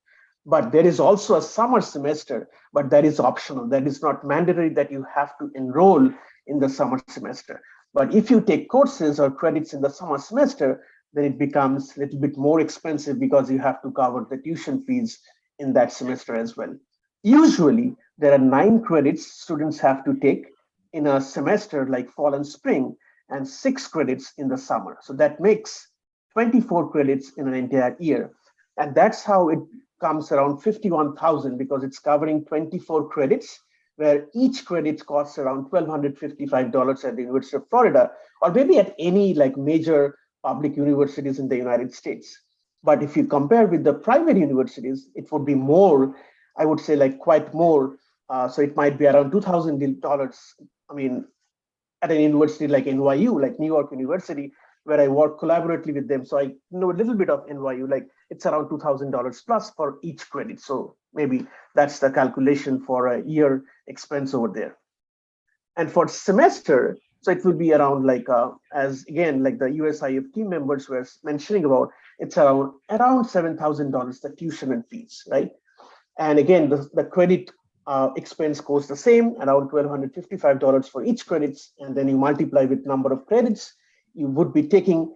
But there is also a summer semester, but that is optional. That is not mandatory that you have to enroll in the summer semester. But if you take courses or credits in the summer semester, then it becomes a little bit more expensive because you have to cover the tuition fees in that semester as well. Usually, there are 9 credits students have to take in a semester like fall and spring, and 6 credits in the summer. So that makes 24 credits in an entire year. And that's how it comes around 51,000 because it's covering 24 credits, where each credit costs around $1,255 at the University of Florida, or maybe at any like major public universities in the United States. But if you compare with the private universities, it would be more, I would say like quite more. So it might be around $2,000. I mean, at an university like NYU, like New York University, where I work collaboratively with them. So I know a little bit of NYU, like it's around $2,000 plus for each credit. So maybe that's the calculation for a year expense over there. And for semester, so it will be around like, as again, like the USIEF team members were mentioning about, it's around $7,000, the tuition and fees, right? And again, the credit expense goes the same, around $1,255 for each credits, and then you multiply with number of credits you would be taking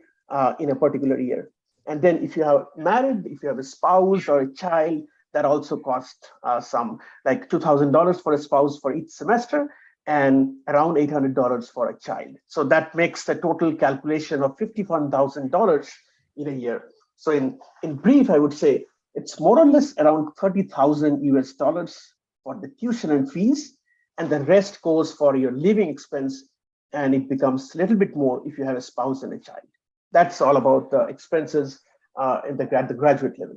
in a particular year. And then if you have married, if you have a spouse or a child, that also costs some like $2,000 for a spouse for each semester and around $800 for a child. So that makes the total calculation of $51,000 in a year. So in brief, I would say it's more or less around $30,000 for the tuition and fees, and the rest goes for your living expense, and it becomes a little bit more if you have a spouse and a child. That's all about the expenses at the graduate level.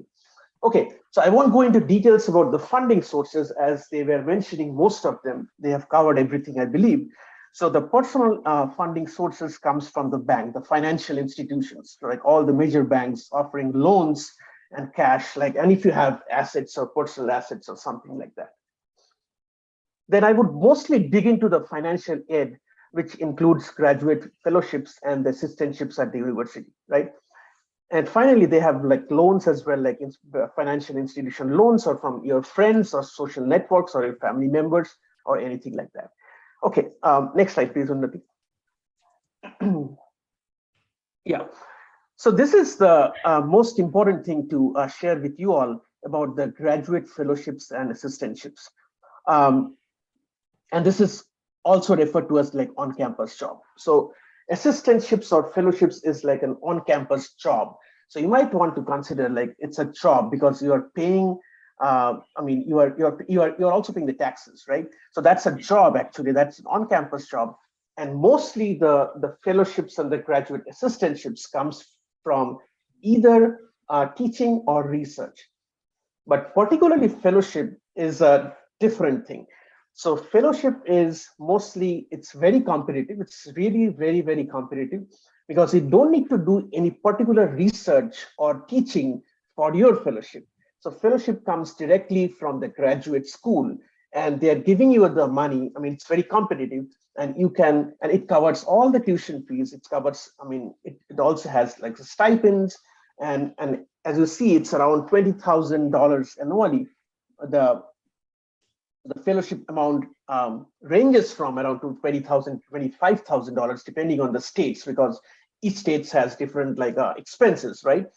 Okay, so I won't go into details about the funding sources as they were mentioning most of them. They have covered everything, I believe. So the personal funding sources comes from the bank, the financial institutions, like all the major banks offering loans and cash, like, and if you have assets or personal assets or something like that. Then I would mostly dig into the financial aid, which includes graduate fellowships and the assistantships at the university, right? And finally, they have like loans as well, like financial institution loans or from your friends or social networks or your family members or anything like that. Okay, next slide, please, Unnati. Yeah, so this is the most important thing to share with you all about the graduate fellowships and assistantships. And this is also referred to as like on-campus job. So assistantships or fellowships is like an on-campus job. So you might want to consider like it's a job because you are paying. I mean, you're also paying the taxes, right? So that's a job actually. That's an on-campus job, and mostly the fellowships and the graduate assistantships comes from either teaching or research. But particularly fellowship is a different thing. So fellowship is mostly, it's very competitive. It's really very, very competitive because you don't need to do any particular research or teaching for your fellowship. So fellowship comes directly from the graduate school and they're giving you the money. I mean, it's very competitive and you can, and it covers all the tuition fees. It covers, I mean, it also has like the stipends and as you see, it's around $20,000 annually. The the fellowship amount ranges from around to $20,000, $25,000, depending on the states, because each state has different like expenses, right?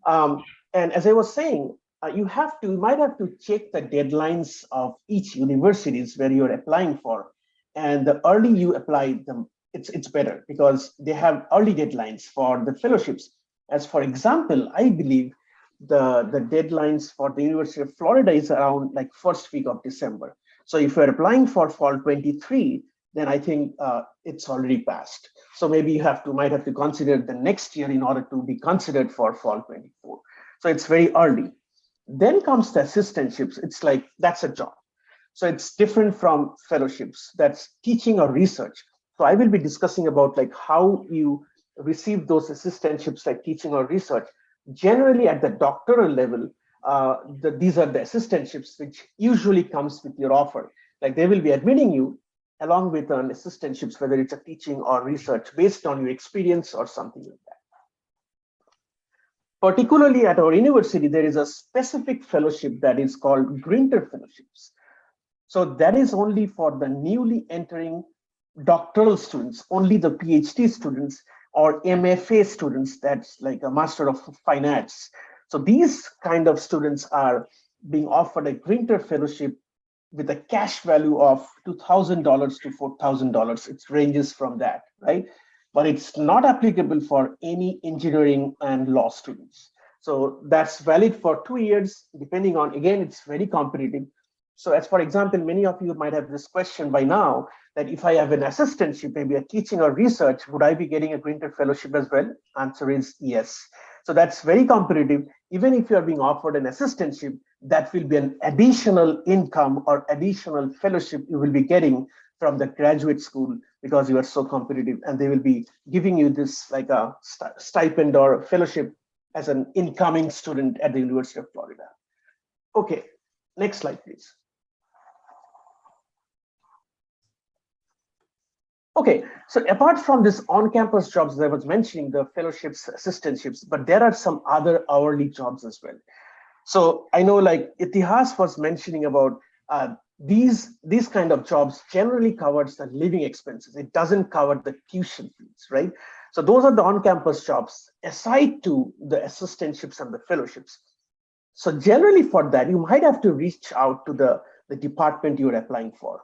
And as I was saying, you might have to check the deadlines of each universities where you're applying for. And the early you apply them, it's better because they have early deadlines for the fellowships. As for example, I believe the deadlines for the University of Florida is around like first week of December. So if you're applying for fall 23, then I think it's already passed. So maybe might have to consider the next year in order to be considered for fall 24. So it's very early. Then comes the assistantships. It's like that's a job. So it's different from fellowships. That's teaching or research. So I will be discussing about like how you receive those assistantships like teaching or research. Generally at the doctoral level, these are the assistantships which usually comes with your offer. Like they will be admitting you along with an assistantships, whether it's a teaching or research based on your experience or something like that. Particularly at our university, there is a specific fellowship that is called Grinter Fellowships. So that is only for the newly entering doctoral students, only the PhD students or MFA students, that's like a Master of Fine Arts. So these kind of students are being offered a Grinter Fellowship with a cash value of $2,000 to $4,000. It ranges from that, right? But it's not applicable for any engineering and law students. So that's valid for 2 years, depending on, again, it's very competitive. So as for example, many of you might have this question by now, that if I have an assistantship, maybe a teaching or research, would I be getting a Grinter Fellowship as well? Answer is yes. So that's very competitive. Even if you are being offered an assistantship, that will be an additional income or additional fellowship you will be getting from the graduate school because you are so competitive, and they will be giving you this like a stipend or fellowship as an incoming student at the University of Florida. Okay, next slide, please. Okay, so apart from this on-campus jobs that I was mentioning, the fellowships, assistantships, but there are some other hourly jobs as well. So I know like Itihas was mentioning about these kind of jobs generally covers the living expenses. It doesn't cover the tuition fees, right? So those are the on-campus jobs aside to the assistantships and the fellowships. So generally for that, you might have to reach out to the department you're applying for.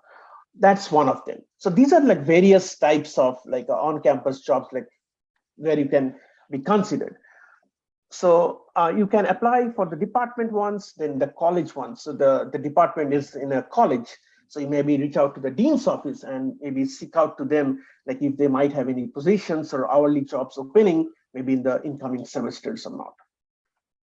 That's one of them. So these are like various types of like on-campus jobs, like where you can be considered. So you can apply for the department ones, then the college ones. So the department is in a college. So you maybe reach out to the dean's office and maybe seek out to them, like if they might have any positions or hourly jobs opening, maybe in the incoming semesters or not.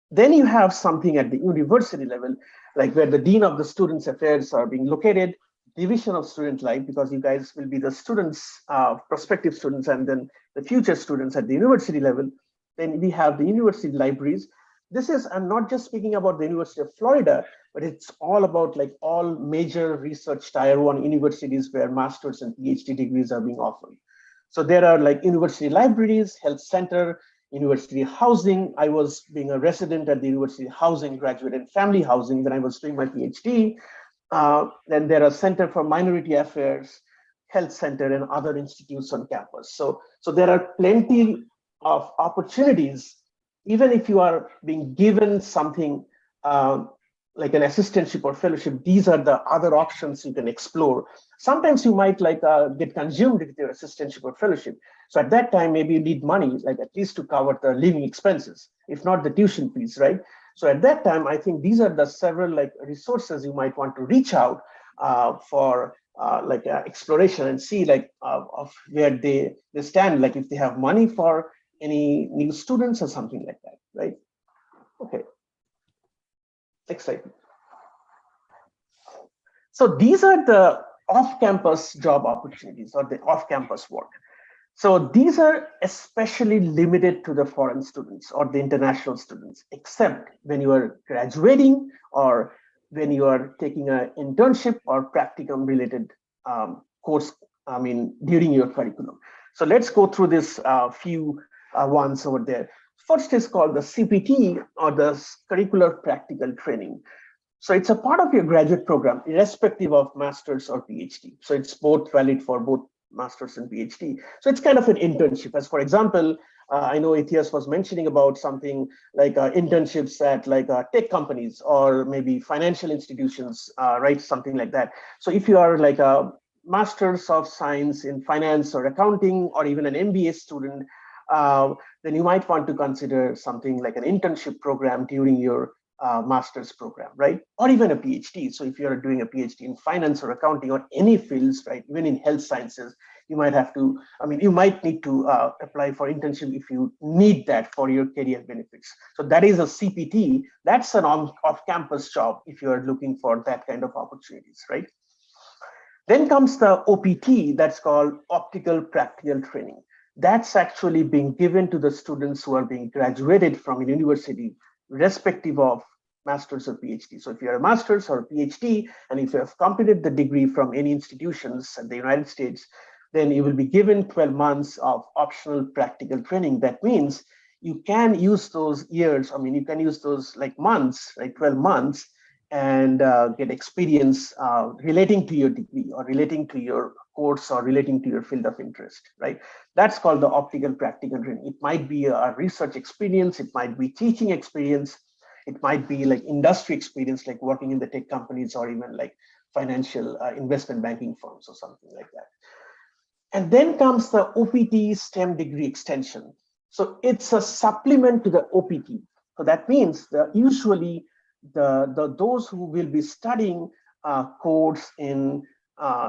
Then you have something at the university level, like where the Dean of the Students Affairs are being located, Division of Student Life, because you guys will be the students, prospective students, and then the future students at the university level. Then we have the university libraries. This is, I'm not just speaking about the University of Florida, but it's all about like all major research tier 1 universities where master's and PhD degrees are being offered. So there are like university libraries, health center, university housing. I was being a resident at the university housing, graduate and family housing when I was doing my PhD. Then there are Center for Minority Affairs, Health Center, and other institutes on campus. So there are plenty of opportunities, even if you are being given something like an assistantship or fellowship. These are the other options you can explore. Sometimes you might like get consumed with your assistantship or fellowship. So at that time, maybe you need money, like at least to cover the living expenses, if not the tuition fees, right? So at that time, I think these are the several like resources you might want to reach out for exploration and see like of where they stand, like if they have money for any new students or something like that, right? Okay. Next slide. So these are the off-campus job opportunities or the off-campus work. So these are especially limited to the foreign students or the international students, except when you are graduating or when you are taking an internship or practicum related course, during your curriculum. So let's go through this few ones over there. First is called the CPT, or the Curricular Practical Training. So it's a part of your graduate program, irrespective of master's or PhD. So it's both valid for both master's and PhD. So it's kind of an internship. As for example, I know Ethias was mentioning about something like internships at like tech companies or maybe financial institutions, right? Something like that. So if you are like a master's of science in finance or accounting, or even an MBA student, then you might want to consider something like an internship program during your master's program, right? Or even a PhD. So if you're doing a PhD in finance or accounting or any fields, right? Even in health sciences, you might have to, you might need to apply for internship if you need that for your career benefits. So that is a CPT. That's an off-campus job if you're looking for that kind of opportunities, right? Then comes the OPT, that's called Optical Practical Training. That's actually being given to the students who are being graduated from a university, respective of master's or PhD. So if you're a master's or a PhD, and if you have completed the degree from any institutions in the United States, then you will be given 12 months of optional practical training. That means you can use those years, you can use those like months, like 12 months, and get experience relating to your degree or relating to your course or relating to your field of interest, right? That's called the optical practical training. It might be a research experience, it might be teaching experience, it might be like industry experience, like working in the tech companies or even like financial investment banking firms or something like that. And then comes the OPT STEM degree extension. So it's a supplement to the OPT. So that means that usually those who will be studying course in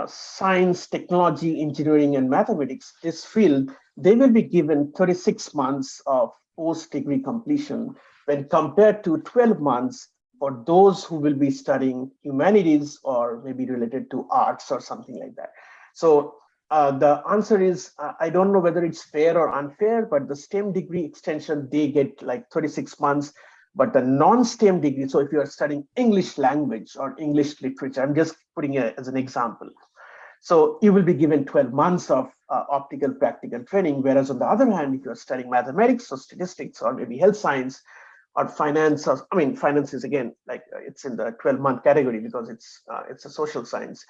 science, technology, engineering, and mathematics, this field, they will be given 36 months of post-degree completion when compared to 12 months for those who will be studying humanities or maybe related to arts or something like that. So the answer is, I don't know whether it's fair or unfair, but the STEM degree extension, they get like 36 months. But the non-STEM degree, so if you are studying English language or English literature, I'm just putting it as an example. So you will be given 12 months of optical practical training, whereas on the other hand, if you're studying mathematics or statistics or maybe health science or finance, or, finance is again, like it's in the 12-month category because it's a social science.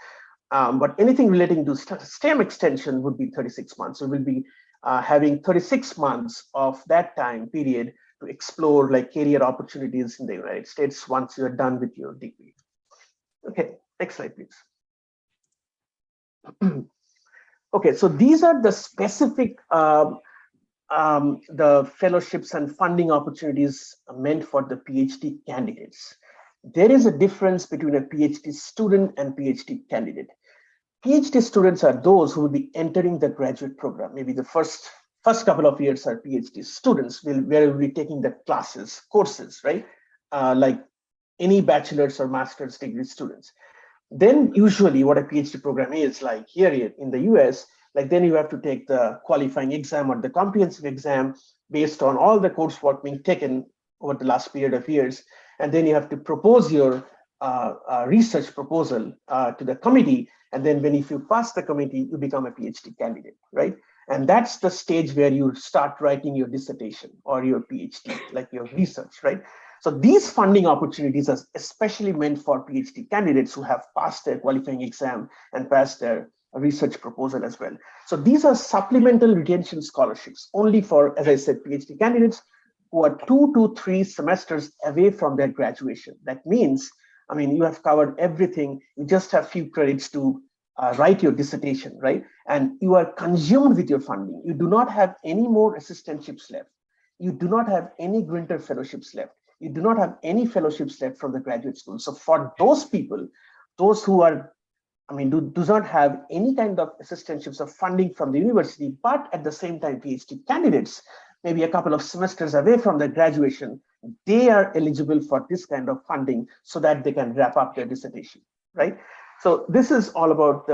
But anything relating to STEM extension would be 36 months. So we'll be having 36 months of that time period to explore like career opportunities in the United States once you're done with your degree. Okay, next slide, please. Okay, so these are the specific the fellowships and funding opportunities meant for the PhD candidates. There is a difference between a PhD student and PhD candidate. PhD students are those who will be entering the graduate program, maybe the first first couple of years are PhD students, where we'll be taking the classes, courses, right? Like any bachelor's or master's degree students. Then usually what a PhD program is like here in the US, like then you have to take the qualifying exam or the comprehensive exam based on all the coursework being taken over the last period of years. And then you have to propose your research proposal to the committee. And then if you pass the committee, you become a PhD candidate, right? And that's the stage where you start writing your dissertation or your PhD, like your research, right? So these funding opportunities are especially meant for PhD candidates who have passed their qualifying exam and passed their research proposal as well. So these are supplemental retention scholarships only for, as I said, PhD candidates who are 2 to 3 semesters away from their graduation. That means, I mean, you have covered everything. You just have few credits to write your dissertation, right? And you are consumed with your funding. You do not have any more assistantships left. You do not have any Grinter fellowships left. You do not have any fellowships left from the graduate school. So for those people, those who are, I mean, do not have any kind of assistantships or funding from the university, but at the same time, PhD candidates, maybe a couple of semesters away from their graduation, they are eligible for this kind of funding so that they can wrap up their dissertation, right? So this is all about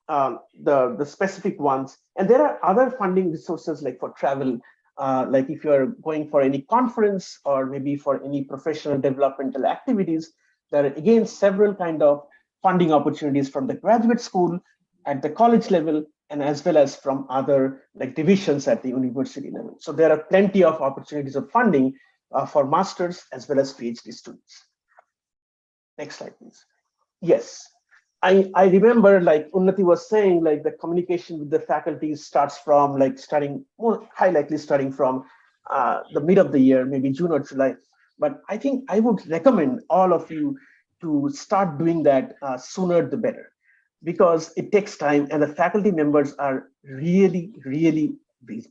the specific ones. And there are other funding resources like for travel, like if you're going for any conference or maybe for any professional developmental activities, there are again several kind of funding opportunities from the graduate school at the college level and as well as from other like divisions at the university level. So there are plenty of opportunities of funding for masters as well as PhD students. Next slide, please. Yes. I remember like Unnati was saying, like the communication with the faculty starts from like high likely starting from the mid of the year, maybe June or July. But I think I would recommend all of you to start doing that sooner the better, because it takes time and the faculty members are really, really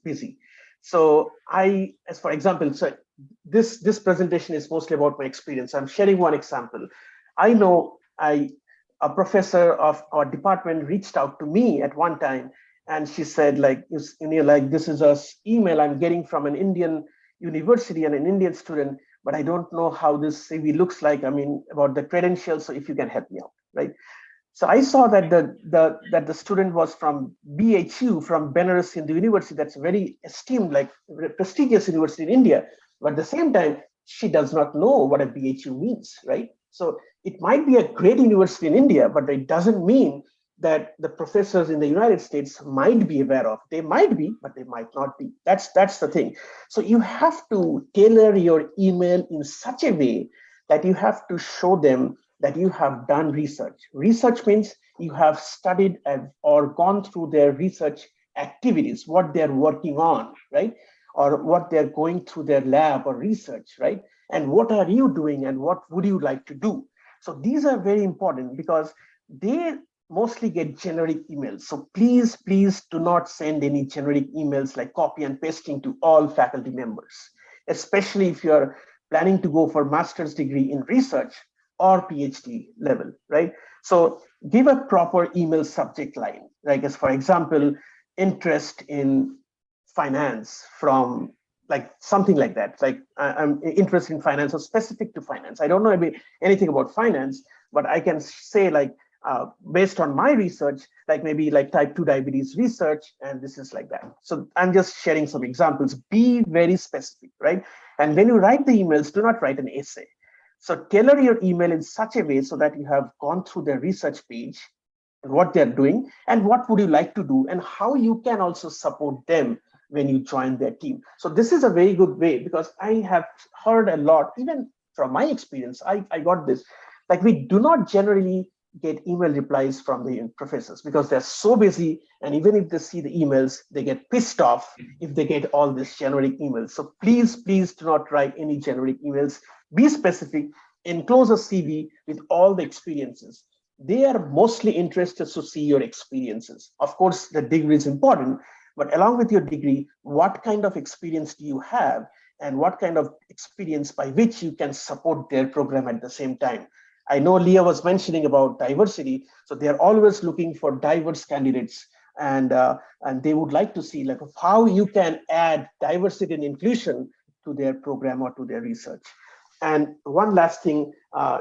busy. So as for example, so this presentation is mostly about my experience. I'm sharing one example. I know a professor of our department reached out to me at one time, and she said, like, this is a email I'm getting from an Indian university and an Indian student, but I don't know how this CV looks like. I mean, about the credentials. So if you can help me out, right? So I saw that the student was from BHU, from Benares Hindu University. That's a very esteemed, like prestigious university in India. But at the same time, she does not know what a BHU means, right? So it might be a great university in India, but it doesn't mean that the professors in the United States might be aware of. They might be, but they might not be. That's the thing. So you have to tailor your email in such a way that you have to show them that you have done research. Research means you have studied or gone through their research activities, what they're working on, right? Or what they're going through their lab or research, right? And what are you doing and what would you like to do? So these are very important because they mostly get generic emails. So please do not send any generic emails like copy and pasting to all faculty members, especially if you're planning to go for master's degree in research or PhD level, right? So give a proper email subject line, like as for example, interest in finance from like something like that. Like I'm interested in finance or specific to finance. I don't know anything about finance, but I can say like based on my research, like maybe like type 2 diabetes research, and this is like that. So I'm just sharing some examples. Be very specific, right? And when you write the emails, do not write an essay. So tailor your email in such a way so that you have gone through their research page and what they're doing and what would you like to do and how you can also support them when you join their team. So this is a very good way, because I have heard a lot, even from my experience, I got this, like we do not generally get email replies from the professors because they're so busy, and even if they see the emails, they get pissed off if they get all these generic emails. So please do not write any generic emails. Be specific, enclose a CV with all the experiences. They are mostly interested to see your experiences. Of course, the degree is important, but along with your degree, what kind of experience do you have and what kind of experience by which you can support their program at the same time? I know Leah was mentioning about diversity. So they're always looking for diverse candidates and they would like to see like how you can add diversity and inclusion to their program or to their research. And one last thing,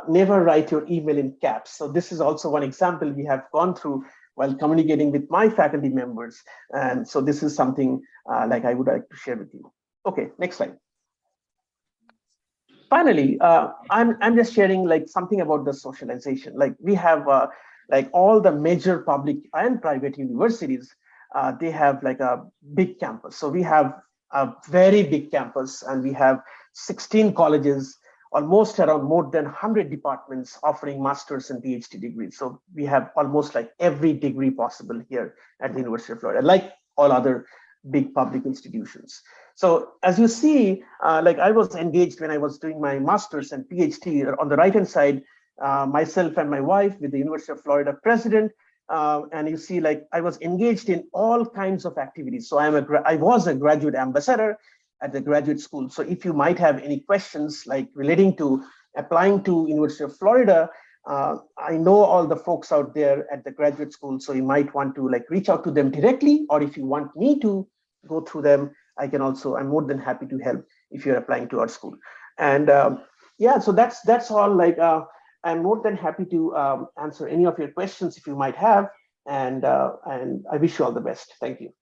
never write your email in caps. So this is also one example we have gone through while communicating with my faculty members. And so this is something like I would like to share with you. Okay, next slide. Finally, I'm just sharing like something about the socialization. Like we have like all the major public and private universities, they have like a big campus. So we have a very big campus, and we have 16 colleges, almost around more than 100 departments offering master's and PhD degrees. So we have almost like every degree possible here at the University of Florida, like all other big public institutions. So as you see, like I was engaged when I was doing my master's and PhD. On the right-hand side, myself and my wife with the University of Florida president, and you see like I was engaged in all kinds of activities. So I was a graduate ambassador at the graduate school. So if you might have any questions like relating to applying to University of Florida, I know all the folks out there at the graduate school, so you might want to like reach out to them directly, or if you want me to go through them, I'm more than happy to help if you're applying to our school. And yeah, so that's all. Like I'm more than happy to answer any of your questions if you might have, and I wish you all the best. Thank you.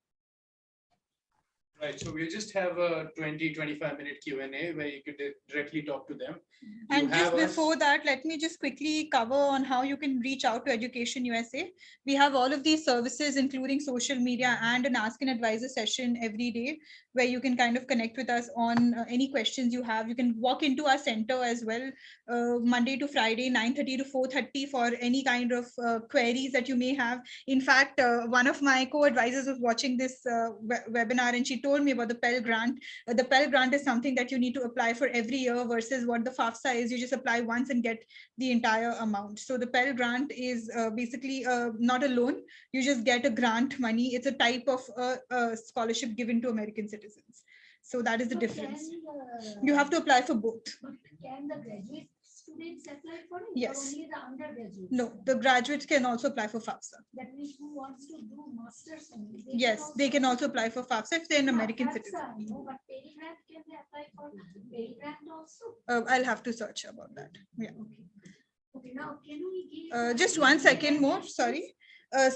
Right, so we'll just have a 20-25 minute Q&A where you could directly talk to them. And just before that, let me just quickly cover on how you can reach out to Education USA. We have all of these services, including social media and an Ask an Advisor session every day, where you can kind of connect with us on any questions you have. You can walk into our center as well, Monday to Friday, 9:30 to 4:30 for any kind of queries that you may have. In fact, one of my co-advisors was watching this webinar, and she told me about the Pell Grant. The Pell Grant is something that you need to apply for every year versus what the FAFSA is. You just apply once and get the entire amount. So the Pell Grant is basically not a loan. You just get a grant money. It's a type of scholarship given to American citizens. So that is the difference. You have to apply for both. Can the graduate students apply for it? Yes. Or only the undergraduates? No, the graduates can also apply for FAFSA. That means who wants to do masters only? Yes, they can also apply for FAFSA if they're an American citizen. No, but Pell Grant, can they apply for Pell Grant also? I'll have to search about that. Yeah. Okay, now can we give Just 1 second more, sorry.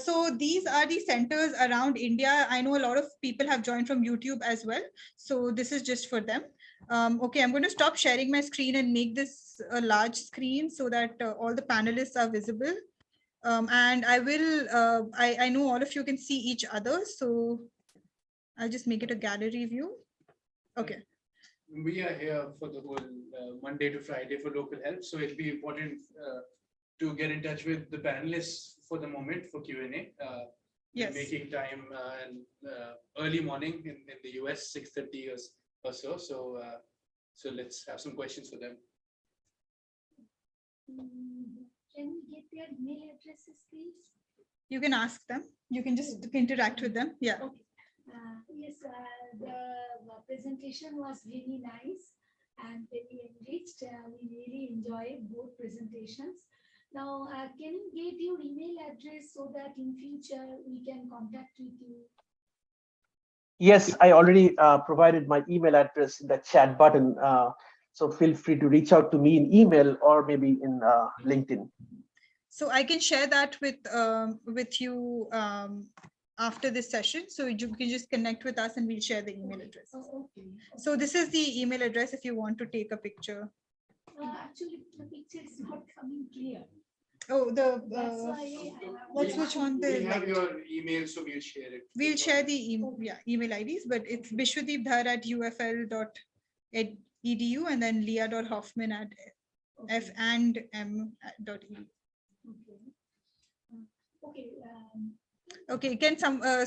So these are the centers around India. I know a lot of people have joined from YouTube as well. So this is just for them. Okay, I'm going to stop sharing my screen and make this a large screen so that all the panelists are visible. And I will, I know all of you can see each other. So I'll just make it a gallery view. Okay. We are here for the whole Monday to Friday for local help. So it'll be important to get in touch with the panelists for the moment for Q&A. Yes. Making time and early morning in the US, 6:30 or so. So let's have some questions for them. Can we get their email addresses, please? You can ask them. You can just interact with them. Yeah. Okay. Yes, the presentation was really nice and very enriched. We really enjoyed both presentations. Now, can you give your email address so that in future we can contact with you? Yes, I already provided my email address in the chat button. So feel free to reach out to me in email or maybe in LinkedIn. So I can share that with you after this session. So you can just connect with us and we'll share the email address. Oh, okay. So this is the email address if you want to take a picture. Actually, the picture is not coming clear. Oh, That's why let's switch on the. We have your email, so we'll share it. We'll share the email IDs, but it's bishwadeepdhar@ufl.edu and then leah.hoffman at f&m.edu. Okay. Okay, can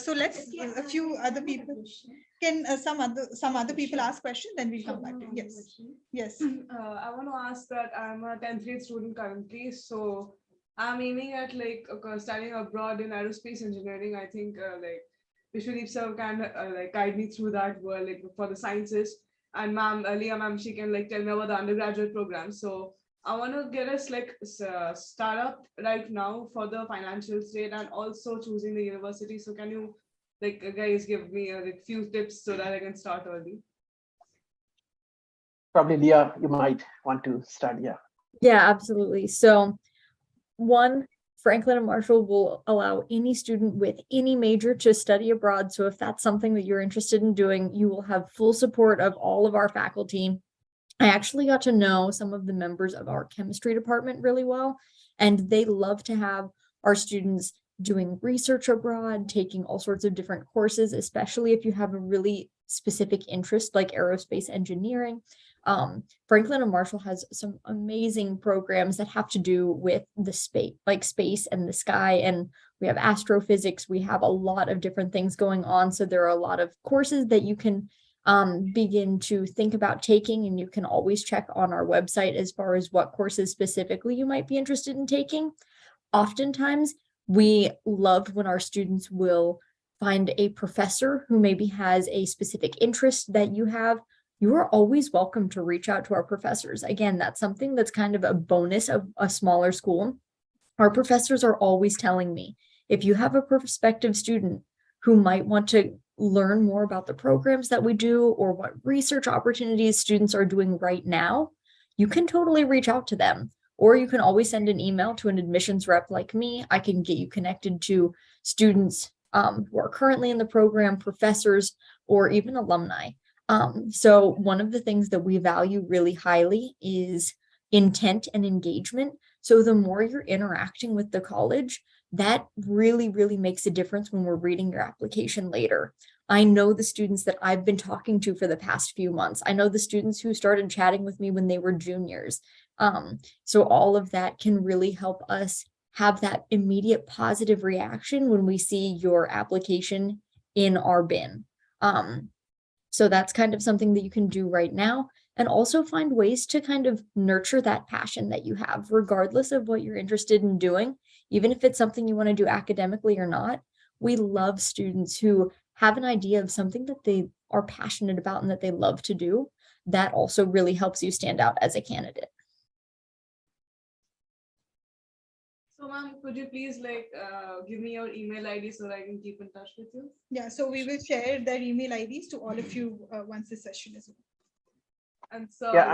so let's a few other people can some other people ask questions, then we'll come back to you. Yes. I want to ask that I'm a 10th grade student currently, so I'm aiming at like studying abroad in aerospace engineering. I think like Vishwadeep sir can like guide me through that world, like for the sciences. And ma'am, Leah ma'am, she can like tell me about the undergraduate program. So I want to get us like startup right now for the financial state and also choosing the university. So can you like guys give me like few tips so that I can start early? Probably Leah, you might want to start. Yeah. Yeah, absolutely. So one, Franklin and Marshall will allow any student with any major to study abroad. So if that's something that you're interested in doing, you will have full support of all of our faculty. I actually got to know some of the members of our chemistry department really well, and they love to have our students doing research abroad, taking all sorts of different courses, especially if you have a really specific interest like aerospace engineering. Franklin and Marshall has some amazing programs that have to do with the space, like space and the sky. And we have astrophysics. We have a lot of different things going on. So there are a lot of courses that you can begin to think about taking, and you can always check on our website as far as what courses specifically you might be interested in taking. Oftentimes, we love when our students will find a professor who maybe has a specific interest that you have. You are always welcome to reach out to our professors. Again, that's something that's kind of a bonus of a smaller school. Our professors are always telling me, if you have a prospective student who might want to learn more about the programs that we do or what research opportunities students are doing right now, you can totally reach out to them. Or you can always send an email to an admissions rep like me. I can get you connected to students who are currently in the program, professors, or even alumni. So one of the things that we value really highly is intent and engagement. So the more you're interacting with the college, that really, really makes a difference when we're reading your application later. I know the students that I've been talking to for the past few months. I know the students who started chatting with me when they were juniors. So all of that can really help us have that immediate positive reaction when we see your application in our bin. So that's kind of something that you can do right now, and also find ways to kind of nurture that passion that you have, regardless of what you're interested in doing, even if it's something you want to do academically or not. We love students who have an idea of something that they are passionate about and that they love to do. That also really helps you stand out as a candidate. So ma'am, could you please like give me your email ID so that I can keep in touch with you? Yeah, so we will share their email IDs to all of you once this session is over. And so Yeah,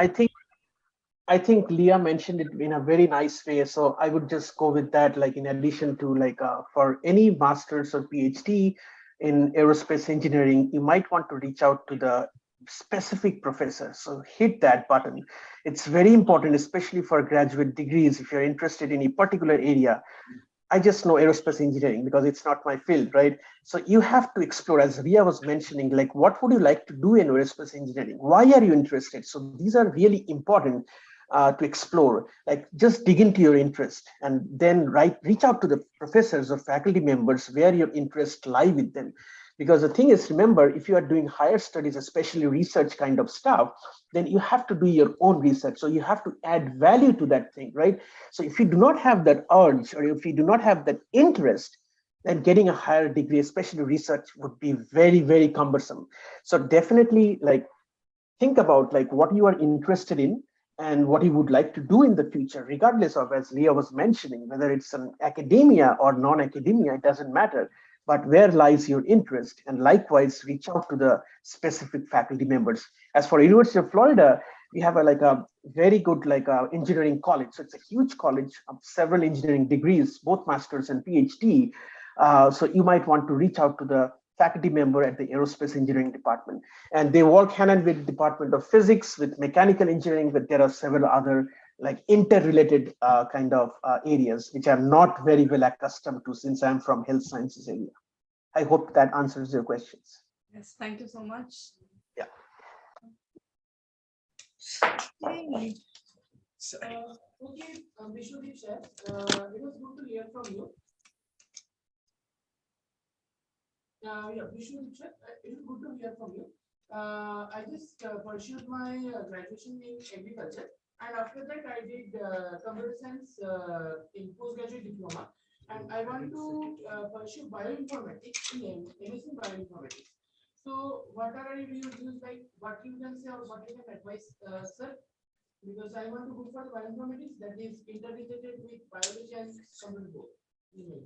I think Leah mentioned it in a very nice way. So I would just go with that, like in addition to like for any master's or PhD in aerospace engineering, you might want to reach out to the specific professor. So hit that button. It's very important, especially for graduate degrees. If you're interested in a particular area, I just know aerospace engineering because it's not my field, right? So you have to explore, as Ria was mentioning, like what would you like to do in aerospace engineering? Why are you interested? So these are really important to explore. Like just dig into your interest and then reach out to the professors or faculty members where your interests lie with them. Because the thing is, remember, if you are doing higher studies, especially research kind of stuff, then you have to do your own research. So you have to add value to that thing, right? So if you do not have that urge, or if you do not have that interest, then getting a higher degree, especially research, would be very, very cumbersome. So definitely like think about like what you are interested in and what you would like to do in the future, regardless of, as Leah was mentioning, whether it's an academia or non-academia, it doesn't matter. But where lies your interest? And likewise, reach out to the specific faculty members. As for University of Florida, we have like a very good like engineering college. So it's a huge college of several engineering degrees, both masters and PhD. So you might want to reach out to the faculty member at the aerospace engineering department, and they work hand in hand with the Department of Physics, with mechanical engineering, but there are several other like interrelated kind of areas which I'm not very well accustomed to since I'm from health sciences area. I hope that answers your questions. yes, thank you so much. Yeah. Yay. Okay, Vishnudeep sir, it was good to hear from you. Yeah, Vishnudeep sir, it is good to hear from you. I just pursued my graduation in agriculture, and after that I did computer science in postgraduate diploma, and I want to pursue bioinformatics in MSc bioinformatics. So what are your views, like what you can say or what you can advise, sir? Because I want to go for bioinformatics that is integrated with biology and computer both. No.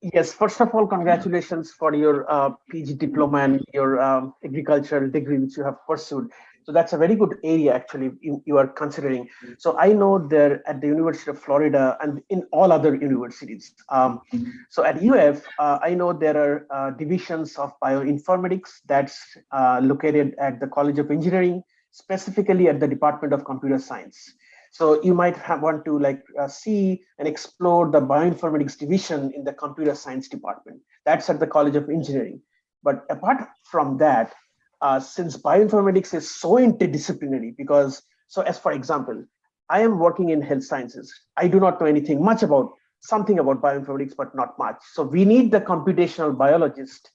Yes, first of all, congratulations for your PG diploma and your agricultural degree, which you have pursued. So that's a very good area, actually, you are considering. So I know there at the University of Florida and in all other universities. So at UF, I know there are divisions of bioinformatics that's located at the College of Engineering, specifically at the Department of Computer Science. So you might want to see and explore the bioinformatics division in the computer science department. That's at the College of Engineering. But apart from that, since bioinformatics is so interdisciplinary, because so as for example, I am working in health sciences. I do not know anything much about something about bioinformatics, but not much. So we need the computational biologist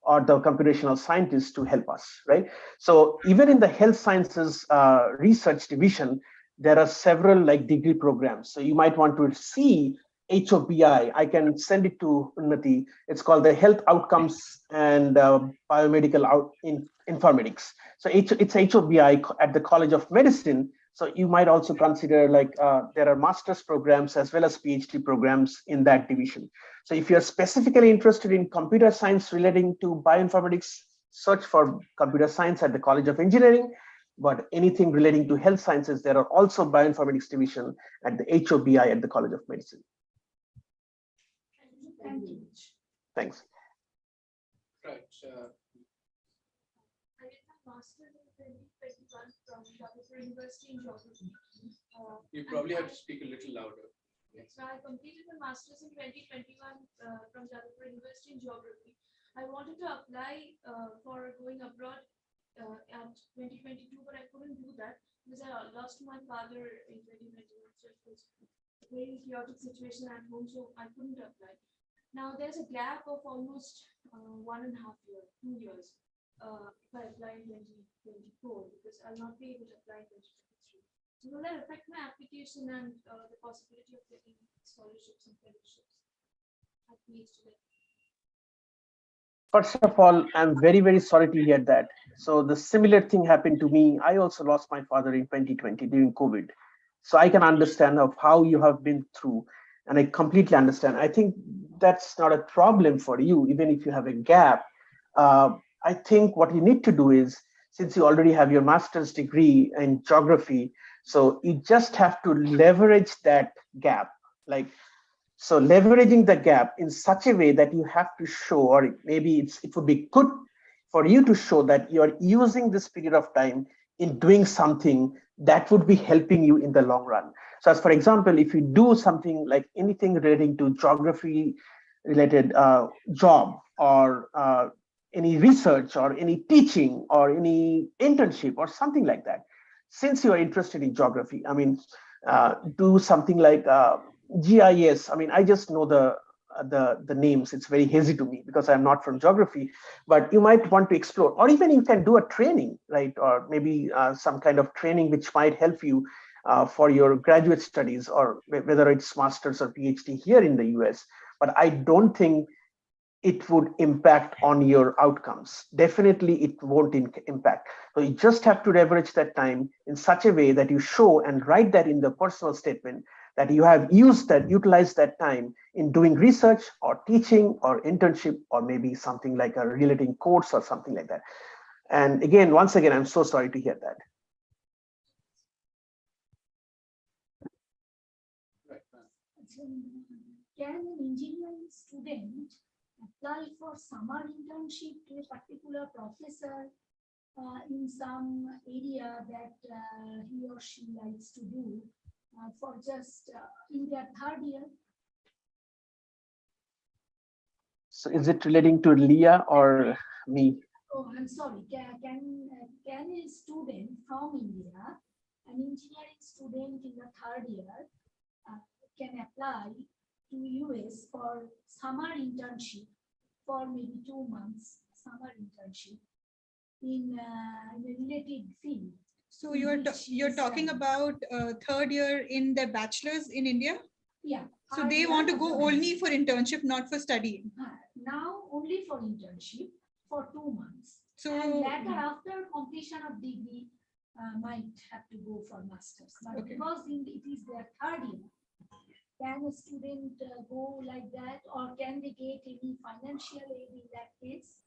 or the computational scientist to help us, right? So even in the health sciences research division, there are several degree programs. So you might want to see HOBI. I can send it to Unnati. It's called the Health Outcomes and Biomedical Informatics. So it's HOBI at the College of Medicine. So you might also consider there are master's programs as well as PhD programs in that division. So if you're specifically interested in computer science relating to bioinformatics, search for computer science at the College of Engineering. But anything relating to health sciences, there are also bioinformatics division at the HOBI at the College of Medicine. Thank you. Thanks. Right. I did my master's in 2021 from Jaipur University in Geography. You probably have to speak a little louder. So I completed my master's in 2021 from Jaipur University in Geography. I wanted to apply for going abroad at 2022, but I couldn't do that because I lost my father in 2021. So it was a very chaotic situation at home, so I couldn't apply. Now there's a gap of almost 1.5 years, 2 years if I apply in 2024 because I'll not be able to apply in 2023. So will that affect my application and the possibility of getting scholarships and fellowships at PhD level? First of all, I'm very, very sorry to hear that. So the similar thing happened to me. I also lost my father in 2020 during COVID. So I can understand of how you have been through, and I completely understand. I think that's not a problem for you, even if you have a gap. I think what you need to do is, since you already have your master's degree in geography, so you just have to leverage that gap. So leveraging the gap in such a way that you have to show, or maybe it would be good for you to show that you're using this period of time in doing something that would be helping you in the long run. So as for example, if you do something like anything relating to geography related job or any research or any teaching or any internship or something like that, since you are interested in geography, I mean, do something like GIS. I mean, I just know the names. It's very hazy to me because I'm not from geography, but you might want to explore, or even you can do a training, right? Or maybe some kind of training which might help you for your graduate studies, or whether it's master's or PhD here in the US. But I don't think it would impact on your outcomes. Definitely it won't impact. So you just have to leverage that time in such a way that you show and write that in the personal statement that you have utilized that time in doing research or teaching or internship, or maybe something like a relating course or something like that. And again, once again, I'm so sorry to hear that. Can an engineering student apply for summer internship to a particular professor in some area that he or she likes to do for just in their third year? So is it relating to Leah or me? Oh, I'm sorry. Can a student from India, an engineering student in the third year, can apply to US for summer internship for maybe 2 months, summer internship in a related field? So you're talking about third year in their bachelor's in India? Yeah. So they want to go only for internship, not for studying. Now only for internship for 2 months. So and later after completion of degree, might have to go for masters. But Okay. because it is their third year, can a student go like that, or can they get any financial aid in that case?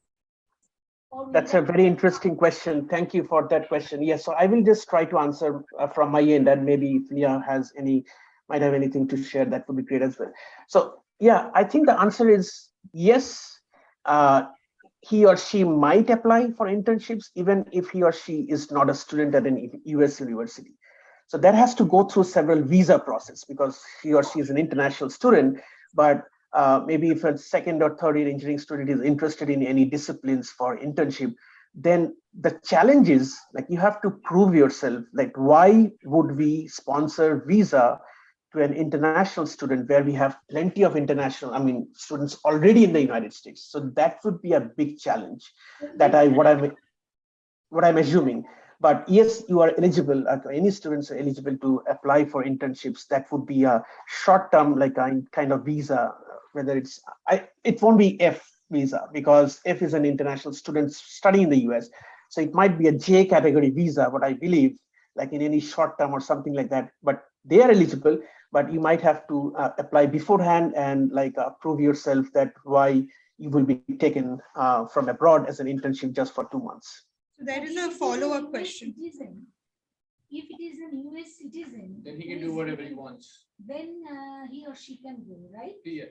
Or will That's a that very be- interesting question. Thank you for that question. Yes, so I will just try to answer from my end, and maybe if Leah has might have anything to share, that would be great as well. So yeah, I think the answer is yes. He or she might apply for internships even if he or she is not a student at an US university. So that has to go through several visa process because he or she is an international student. But maybe if a second or third year engineering student is interested in any disciplines for internship, then the challenge is like you have to prove yourself. Like, why would we sponsor visa to an international student where we have plenty of students already in the United States? So that would be a big challenge that what I'm assuming. But yes, you are eligible. Any students are eligible to apply for internships. That would be a short-term, like a kind of visa. Whether it won't be F visa because F is an international student studying in the US. So it might be a J category visa, what I believe, like in any short term or something like that. But they are eligible. But you might have to apply beforehand and like prove yourself that why you will be taken from abroad as an internship just for 2 months. So there is If a it is follow-up US question. citizen, if it is an US citizen, Then he who can is do whatever he living- wants. Then he or she can go, right? Yeah.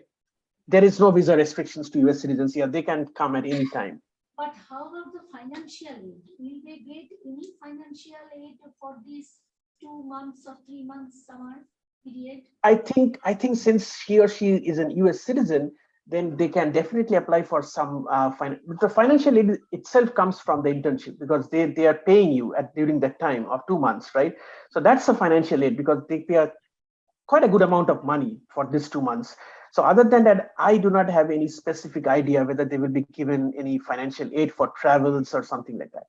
There is no visa restrictions to US citizens here. They can come at any time. But how about the financial aid? Will they get any financial aid for these 2 months or 3 months summer period? I think since he or she is an US citizen, then they can definitely apply for some the financial aid itself comes from the internship because they are paying you during that time of 2 months, right? So that's a financial aid because they pay quite a good amount of money for this 2 months. So other than that, I do not have any specific idea whether they will be given any financial aid for travels or something like that.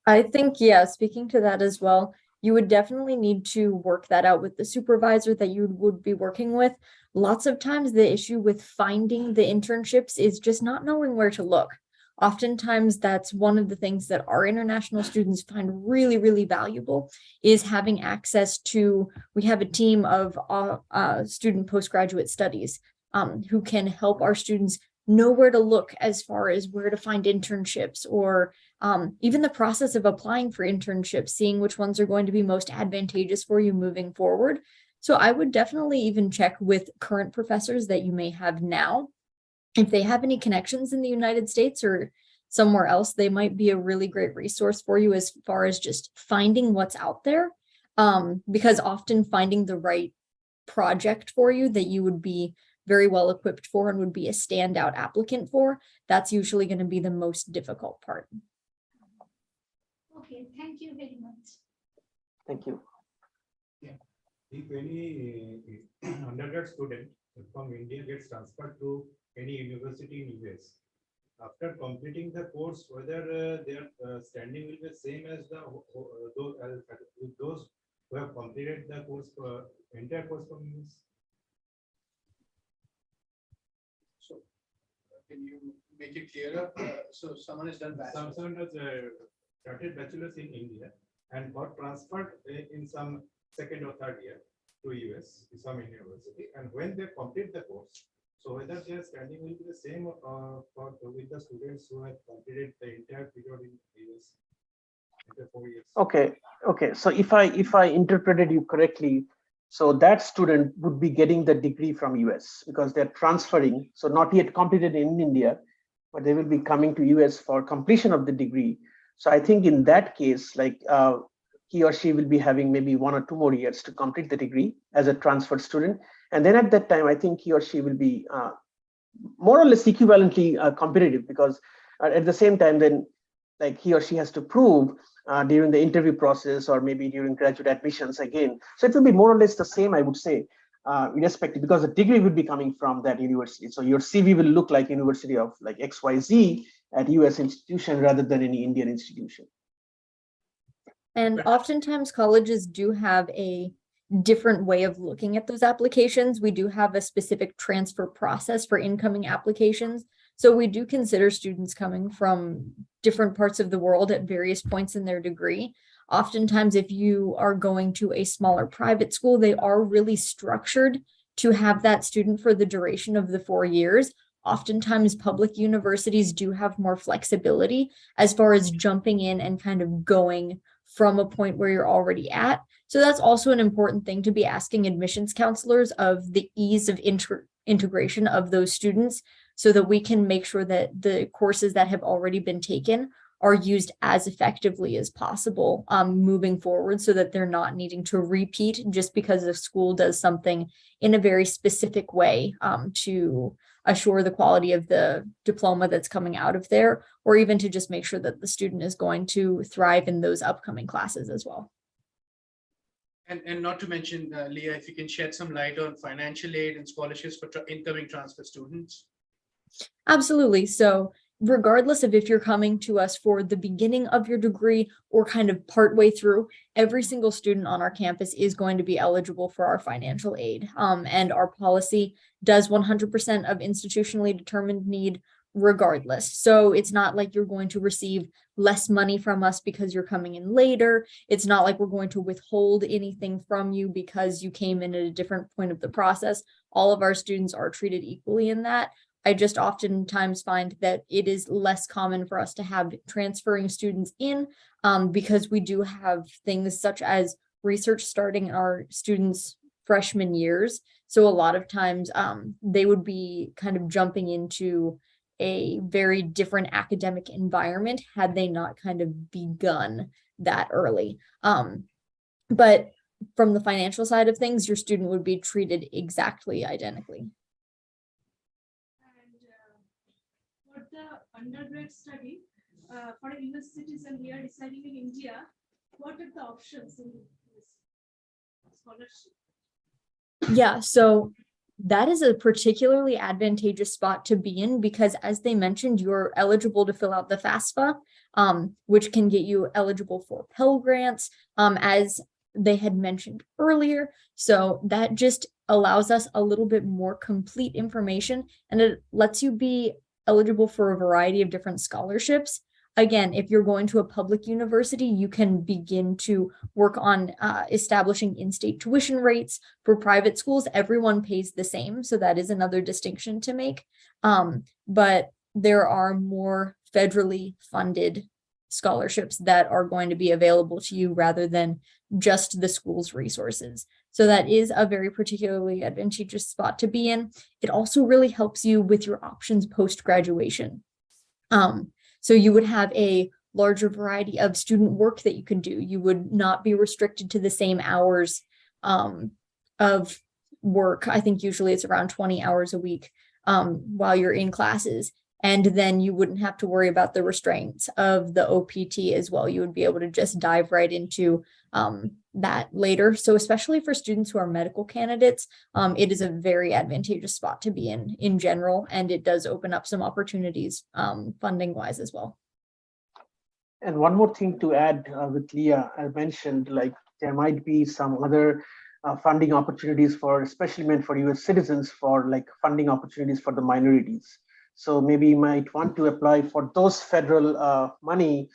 I think, yeah, speaking to that as well, you would definitely need to work that out with the supervisor that you would be working with. Lots of times the issue with finding the internships is just not knowing where to look. Oftentimes that's one of the things that our international students find really, really valuable is having access to, we have a team of student postgraduate studies who can help our students know where to look as far as where to find internships or even the process of applying for internships, seeing which ones are going to be most advantageous for you moving forward. So I would definitely even check with current professors that you may have now. If they have any connections in the United States or somewhere else, they might be a really great resource for you as far as just finding what's out there. Because often finding the right project for you that you would be very well equipped for and would be a standout applicant for, that's usually going to be the most difficult part. Okay, thank you very much. Thank you. If any undergrad student from India gets transferred to any university in US, after completing the course, whether their standing will be the same as those who have completed the course, entire course from US? So can you make it clearer? So someone has done bachelor's. Someone has started bachelor's in India and got transferred in some second or third year to US, to some university, and when they complete the course, so whether their standing will be the same with the students who have completed the entire period in US, the 4 years. Okay. So if I interpreted you correctly, so that student would be getting the degree from US because they're transferring, so not yet completed in India, but they will be coming to US for completion of the degree. So I think in that case, like he or she will be having maybe 1 or 2 more years to complete the degree as a transferred student. And then at that time, I think he or she will be more or less equivalently competitive because at the same time, then like he or she has to prove during the interview process or maybe during graduate admissions again. So it will be more or less the same, I would say, irrespective, because the degree will be coming from that university. So your CV will look like University of like XYZ at US institution rather than any Indian institution. And oftentimes colleges do have a different way of looking at those applications. We do have a specific transfer process for incoming applications. So we do consider students coming from different parts of the world at various points in their degree. Oftentimes, if you are going to a smaller private school, they are really structured to have that student for the duration of the 4 years. Oftentimes, public universities do have more flexibility as far as jumping in and kind of going from a point where you're already at. So that's also an important thing to be asking admissions counselors of the ease of integration of those students so that we can make sure that the courses that have already been taken are used as effectively as possible moving forward so that they're not needing to repeat just because the school does something in a very specific way to assure the quality of the diploma that's coming out of there, or even to just make sure that the student is going to thrive in those upcoming classes as well. And not to mention, Leah, if you can shed some light on financial aid and scholarships for incoming transfer students. Absolutely. So regardless of if you're coming to us for the beginning of your degree or kind of partway through, every single student on our campus is going to be eligible for our financial aid. And our policy does 100% of institutionally determined need regardless. So it's not like you're going to receive less money from us because you're coming in later. It's not like we're going to withhold anything from you because you came in at a different point of the process. All of our students are treated equally in that. I just oftentimes find that it is less common for us to have transferring students in because we do have things such as research starting in our students' freshman years. So a lot of times they would be kind of jumping into a very different academic environment had they not kind of begun that early. But from the financial side of things, your student would be treated exactly identically. For the undergrad study for a US citizen here residing in India, what are the options in this scholarship? Yeah, so that is a particularly advantageous spot to be in because, as they mentioned, you're eligible to fill out the FAFSA, which can get you eligible for Pell Grants, as they had mentioned earlier. So that just allows us a little bit more complete information, and it lets you be eligible for a variety of different scholarships. Again, if you're going to a public university, you can begin to work on establishing in-state tuition rates. For private schools, everyone pays the same. So that is another distinction to make. But there are more federally funded scholarships that are going to be available to you rather than just the school's resources. So that is a very particularly advantageous spot to be in. It also really helps you with your options post-graduation. So you would have a larger variety of student work that you can do. You would not be restricted to the same hours of work. I think usually it's around 20 hours a week while you're in classes. And then you wouldn't have to worry about the restraints of the OPT as well. You would be able to just dive right into that later. So especially for students who are medical candidates, it is a very advantageous spot to be in general, and it does open up some opportunities funding wise as well. And one more thing to add with Leah, I mentioned, like there might be some other funding opportunities for, especially meant for US citizens, for like funding opportunities for the minorities. So maybe you might want to apply for those federal money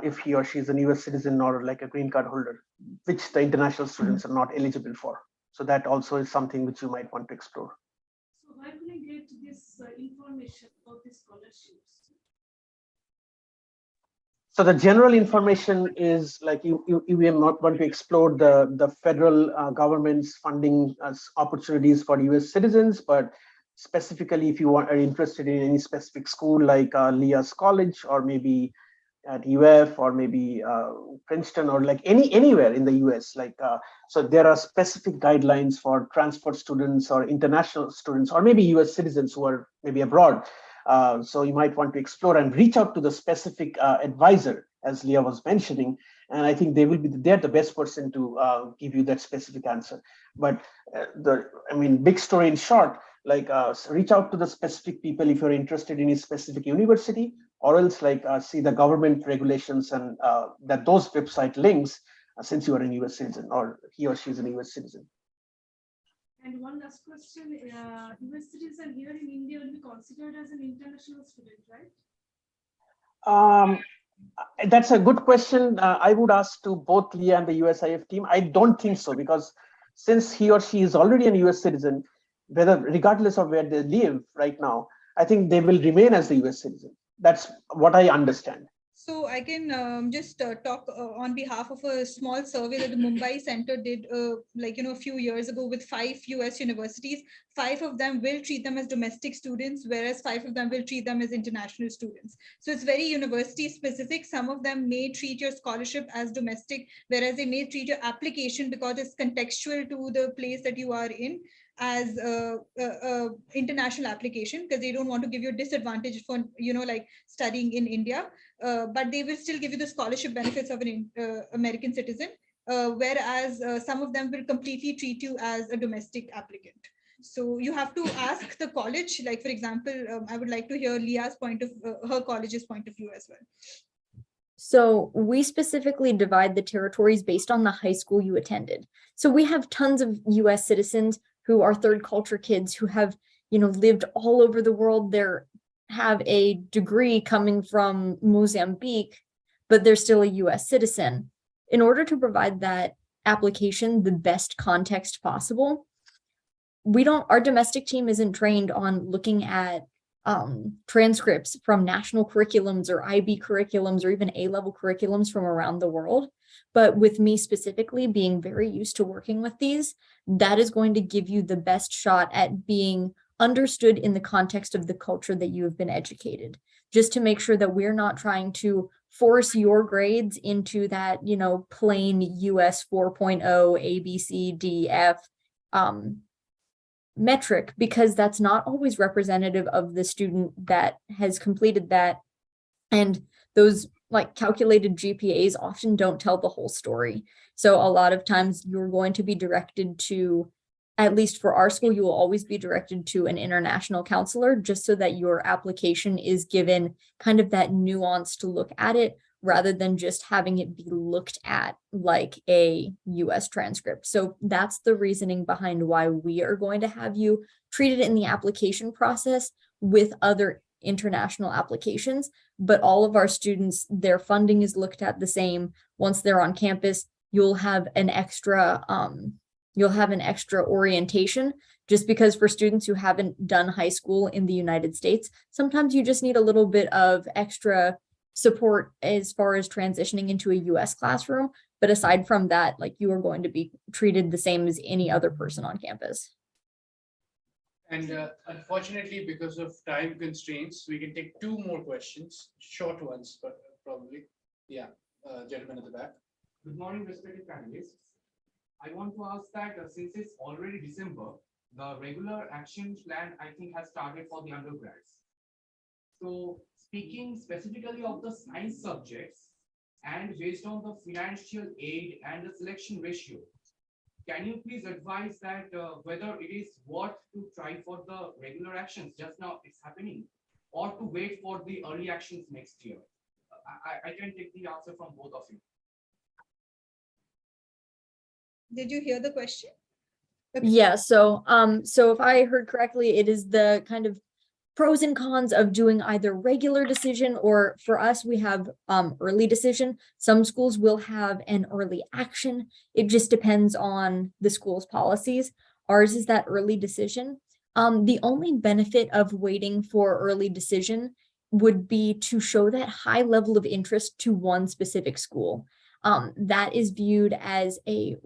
if he or she is a US citizen or like a green card holder, which the international students are not eligible for. So that also is something which you might want to explore. So where can I get this information about these scholarships? So the general information is like you may not want to explore the federal government's funding opportunities for US citizens, but specifically if you are interested in any specific school like Leah's college or maybe at UF or maybe Princeton or like anywhere in the US, like so there are specific guidelines for transfer students or international students or maybe US citizens who are maybe abroad. So you might want to explore and reach out to the specific advisor, as Leah was mentioning, and I think they're the best person to give you that specific answer. But big story in short, like reach out to the specific people if you're interested in a specific university, or else like see the government regulations and that those website links since you are a US citizen or he or she is a US citizen. And one last question, US citizen here in India will be considered as an international student, right? That's a good question. I would ask to both Leah and the USIF team. I don't think so, because since he or she is already a US citizen, regardless of where they live right now, I think they will remain as a US citizen. That's what I understand. So I can just talk on behalf of a small survey that the Mumbai Center did, a few years ago with 5 US universities. 5 of them will treat them as domestic students, whereas 5 of them will treat them as international students. So it's very university specific. Some of them may treat your scholarship as domestic, whereas they may treat your application, because it's contextual to the place that you are in, as a international application, because they don't want to give you a disadvantage for like studying in India. But they will still give you the scholarship benefits of an American citizen, whereas some of them will completely treat you as a domestic applicant. So you have to ask the college. Like, for example, I would like to hear Leah's her college's point of view as well. So we specifically divide the territories based on the high school you attended. So we have tons of US citizens who are third culture kids who have, lived all over the world. They're have a degree coming from Mozambique, but they're still a US citizen. In order to provide that application the best context possible, our domestic team isn't trained on looking at transcripts from national curriculums or IB curriculums or even A-level curriculums from around the world. But with me specifically being very used to working with these, that is going to give you the best shot at being understood in the context of the culture that you have been educated, just to make sure that we're not trying to force your grades into that, plain US 4.0 A, B, C, D, F metric, because that's not always representative of the student that has completed that. And those calculated GPAs often don't tell the whole story. So a lot of times you're going to be directed to, at least for our school, you will always be directed to an international counselor, just so that your application is given kind of that nuance to look at it, rather than just having it be looked at like a US transcript. So that's the reasoning behind why we are going to have you treated in the application process with other international applications. But all of our students, their funding is looked at the same. Once they're on campus, you'll have an extra orientation, just because for students who haven't done high school in the United States, sometimes you just need a little bit of extra support as far as transitioning into a US classroom. But aside from that, you are going to be treated the same as any other person on campus. And unfortunately, because of time constraints, we can take 2 more questions, short ones, but probably. Yeah, gentleman at the back. Good morning, respected panelists. I want to ask that since it's already December, the regular action plan, I think, has started for the undergrads. So speaking specifically of the science subjects, and based on the financial aid and the selection ratio, can you please advise that whether it is worth to try for the regular actions just now it's happening, or to wait for the early actions next year? I can take the answer from both of you. Did you hear the question? Okay. Yeah, so if I heard correctly, it is the kind of pros and cons of doing either regular decision, or for us, we have early decision. Some schools will have an early action. It just depends on the school's policies. Ours is that early decision. The only benefit of waiting for early decision would be to show that high level of interest to one specific school. That is viewed as a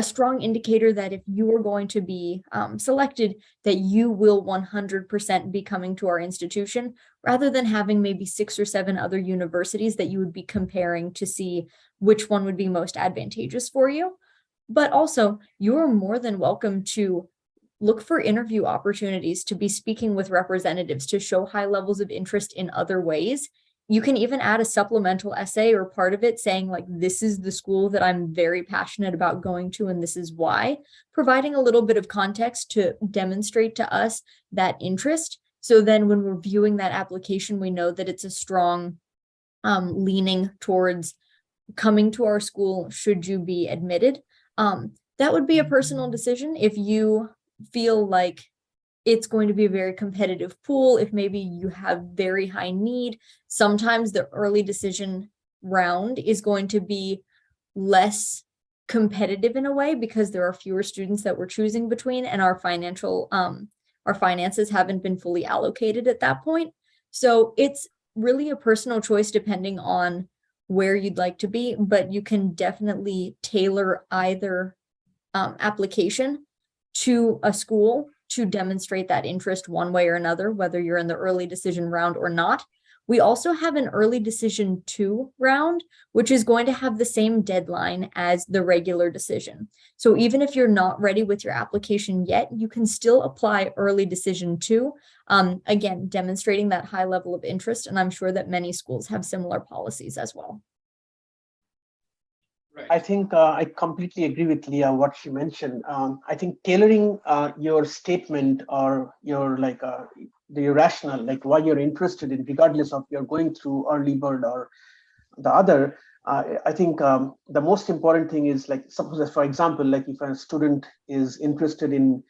strong indicator that if you are going to be selected, that you will 100% be coming to our institution, rather than having maybe 6 or 7 other universities that you would be comparing to see which one would be most advantageous for you. But also, you're more than welcome to look for interview opportunities, to be speaking with representatives, to show high levels of interest in other ways. You can even add a supplemental essay or part of it saying, this is the school that I'm very passionate about going to, and this is why, providing a little bit of context to demonstrate to us that interest. So then when we're viewing that application, we know that it's a strong leaning towards coming to our school should you be admitted. that would be a personal decision. If you feel like it's going to be a very competitive pool, if maybe you have very high need, sometimes the early decision round is going to be less competitive in a way because there are fewer students that we're choosing between, and our finances haven't been fully allocated at that point. So it's really a personal choice depending on where you'd like to be, but you can definitely tailor either application to a school to demonstrate that interest one way or another, whether you're in the early decision round or not. We also have an early decision 2 round, which is going to have the same deadline as the regular decision. So even if you're not ready with your application yet, you can still apply early decision 2, again, demonstrating that high level of interest. And I'm sure that many schools have similar policies as well. I think I completely agree with Leah, what she mentioned. I think tailoring your statement or your the rationale, like why you're interested in, regardless of you're going through early bird or the other, I think the most important thing is, like, suppose, for example, like if a student is interested in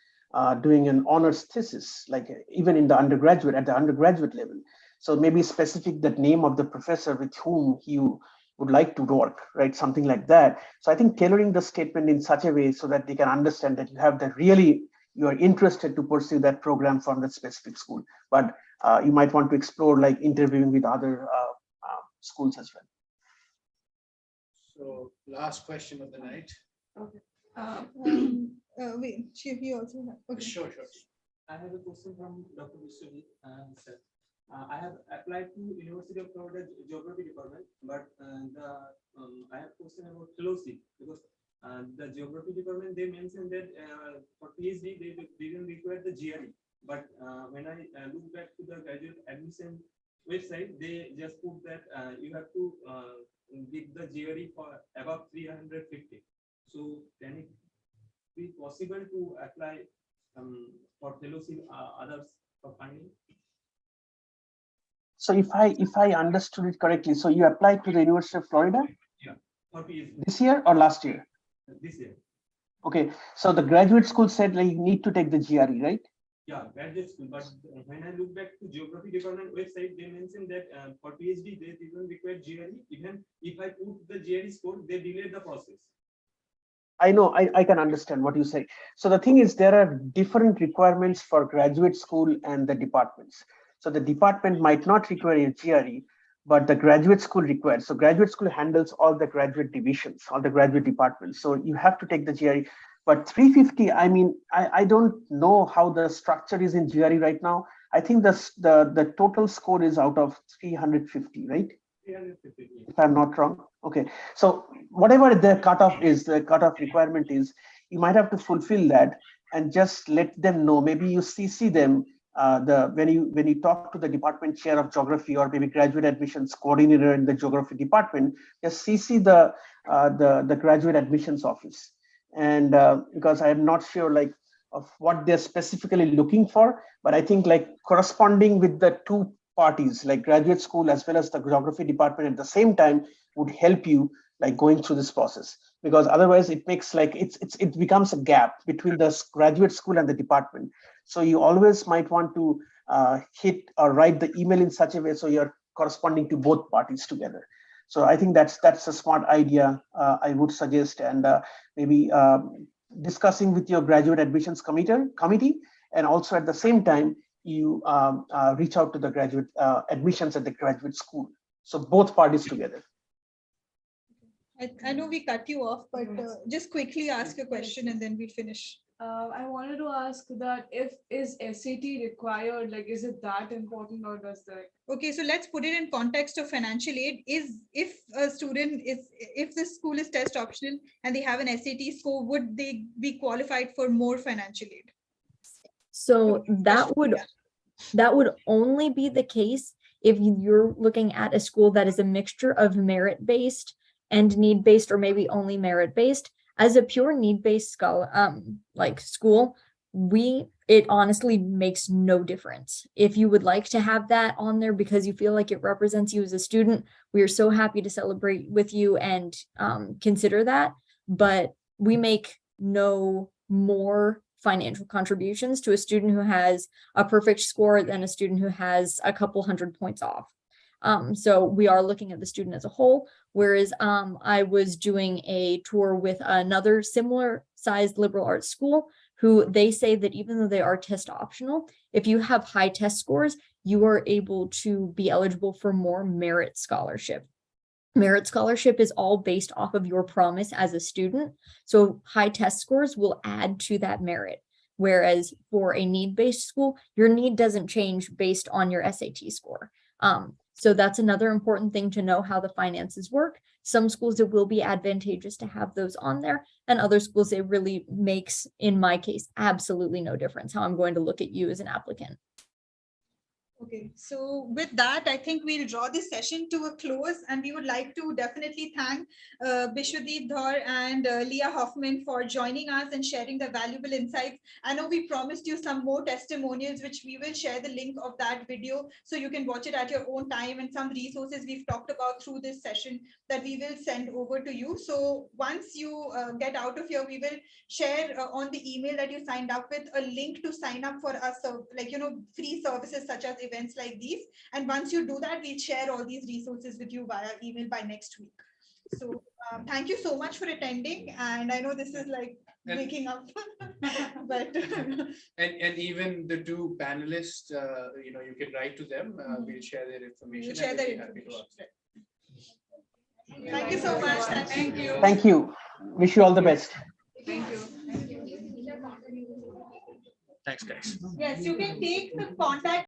doing an honors thesis, like even in the undergraduate, at the undergraduate level, so maybe specific that name of the professor with whom you would like to work, right? Something like that. So I think tailoring the statement in such a way so that they can understand that you have that really, you are interested to pursue that program from that specific school. But you might want to explore like interviewing with other schools as well. So last question of the night. Okay. Wait, he also have. Okay. Sure. I have a question from Dr. Vishwajit. Sir. I have applied to University of Florida Geography Department, but I have a question about fellowship, because the Geography Department, they mentioned that for PhD they didn't require the GRE, but when I look back to the graduate admission website, they just put that you have to give the GRE for above 350. So can it be possible to apply for fellowship others for funding? So if I understood it correctly, so you applied to the University of Florida? Yeah. For PhD. This year or last year? This year. Okay, so the graduate school said like you need to take the GRE, right? Yeah, graduate school. But when I look back to Geography Department website, they mentioned that for PhD they didn't require GRE. Even if I put the GRE score, they delayed the process. I know, I can understand what you say. So the thing is, there are different requirements for graduate school and the departments. So the department might not require a GRE, but the graduate school requires. So graduate school handles all the graduate divisions, all the graduate departments. So you have to take the GRE. But 350, I mean, I don't know how the structure is in GRE right now. I think the total score is out of 350, right? 350. If I'm not wrong. Okay. So whatever the cutoff is, the cutoff requirement is, you might have to fulfill that and just let them know. Maybe you CC them when you talk to the department chair of geography or maybe graduate admissions coordinator in the geography department, just CC the graduate admissions office. And because I'm not sure like of what they're specifically looking for, but I think like corresponding with the two parties like graduate school as well as the geography department at the same time would help you like going through this process, because otherwise it makes like it becomes a gap between the graduate school and the department. So you always might want to hit or write the email in such a way so you're corresponding to both parties together. So I think that's a smart idea. I would suggest, and maybe discussing with your graduate admissions committee, and also at the same time you reach out to the graduate admissions at the graduate school. So both parties together. I know we cut you off, but just quickly ask your question and then we finish. I wanted to ask that is SAT required? Like, is it that important, or does that? Okay, so let's put it in context of financial aid. If the school is test optional and they have an SAT score, would they be qualified for more financial aid? So that would only be the case if you're looking at a school that is a mixture of merit-based and need-based, or maybe only merit-based. As a pure need-based school, it honestly makes no difference. If you would like to have that on there because you feel like it represents you as a student, we are so happy to celebrate with you and consider that. But we make no more financial contributions to a student who has a perfect score than a student who has a couple hundred points off. So we are looking at the student as a whole, whereas I was doing a tour with another similar sized liberal arts school who they say that even though they are test optional, if you have high test scores, you are able to be eligible for more merit scholarship. Merit scholarship is all based off of your promise as a student. So high test scores will add to that merit. Whereas for a need-based school, your need doesn't change based on your SAT score. So that's another important thing to know how the finances work. Some schools, it will be advantageous to have those on there, and other schools, it really makes, in my case, absolutely no difference how I'm going to look at you as an applicant. Okay, so with that, I think we'll draw this session to a close, and we would like to definitely thank Bishwadeep Dhar and Leah Hoffman for joining us and sharing the valuable insights. I know we promised you some more testimonials, which we will share the link of that video so you can watch it at your own time, and some resources we've talked about through this session that we will send over to you. So once you get out of here, we will share on the email that you signed up with a link to sign up for us, like, free services such as events like these. And once you do that, we'll share all these resources with you via email by next week. So thank you so much for attending. And I know this is like waking up, but and even the two panelists, you can write to them. We'll share their information. We'll share and their we'll be happy to information. answer. Thank you so much. Thank you. Thank you. Wish you all the best. Thank you. Thanks, guys. Yes, you can take the contact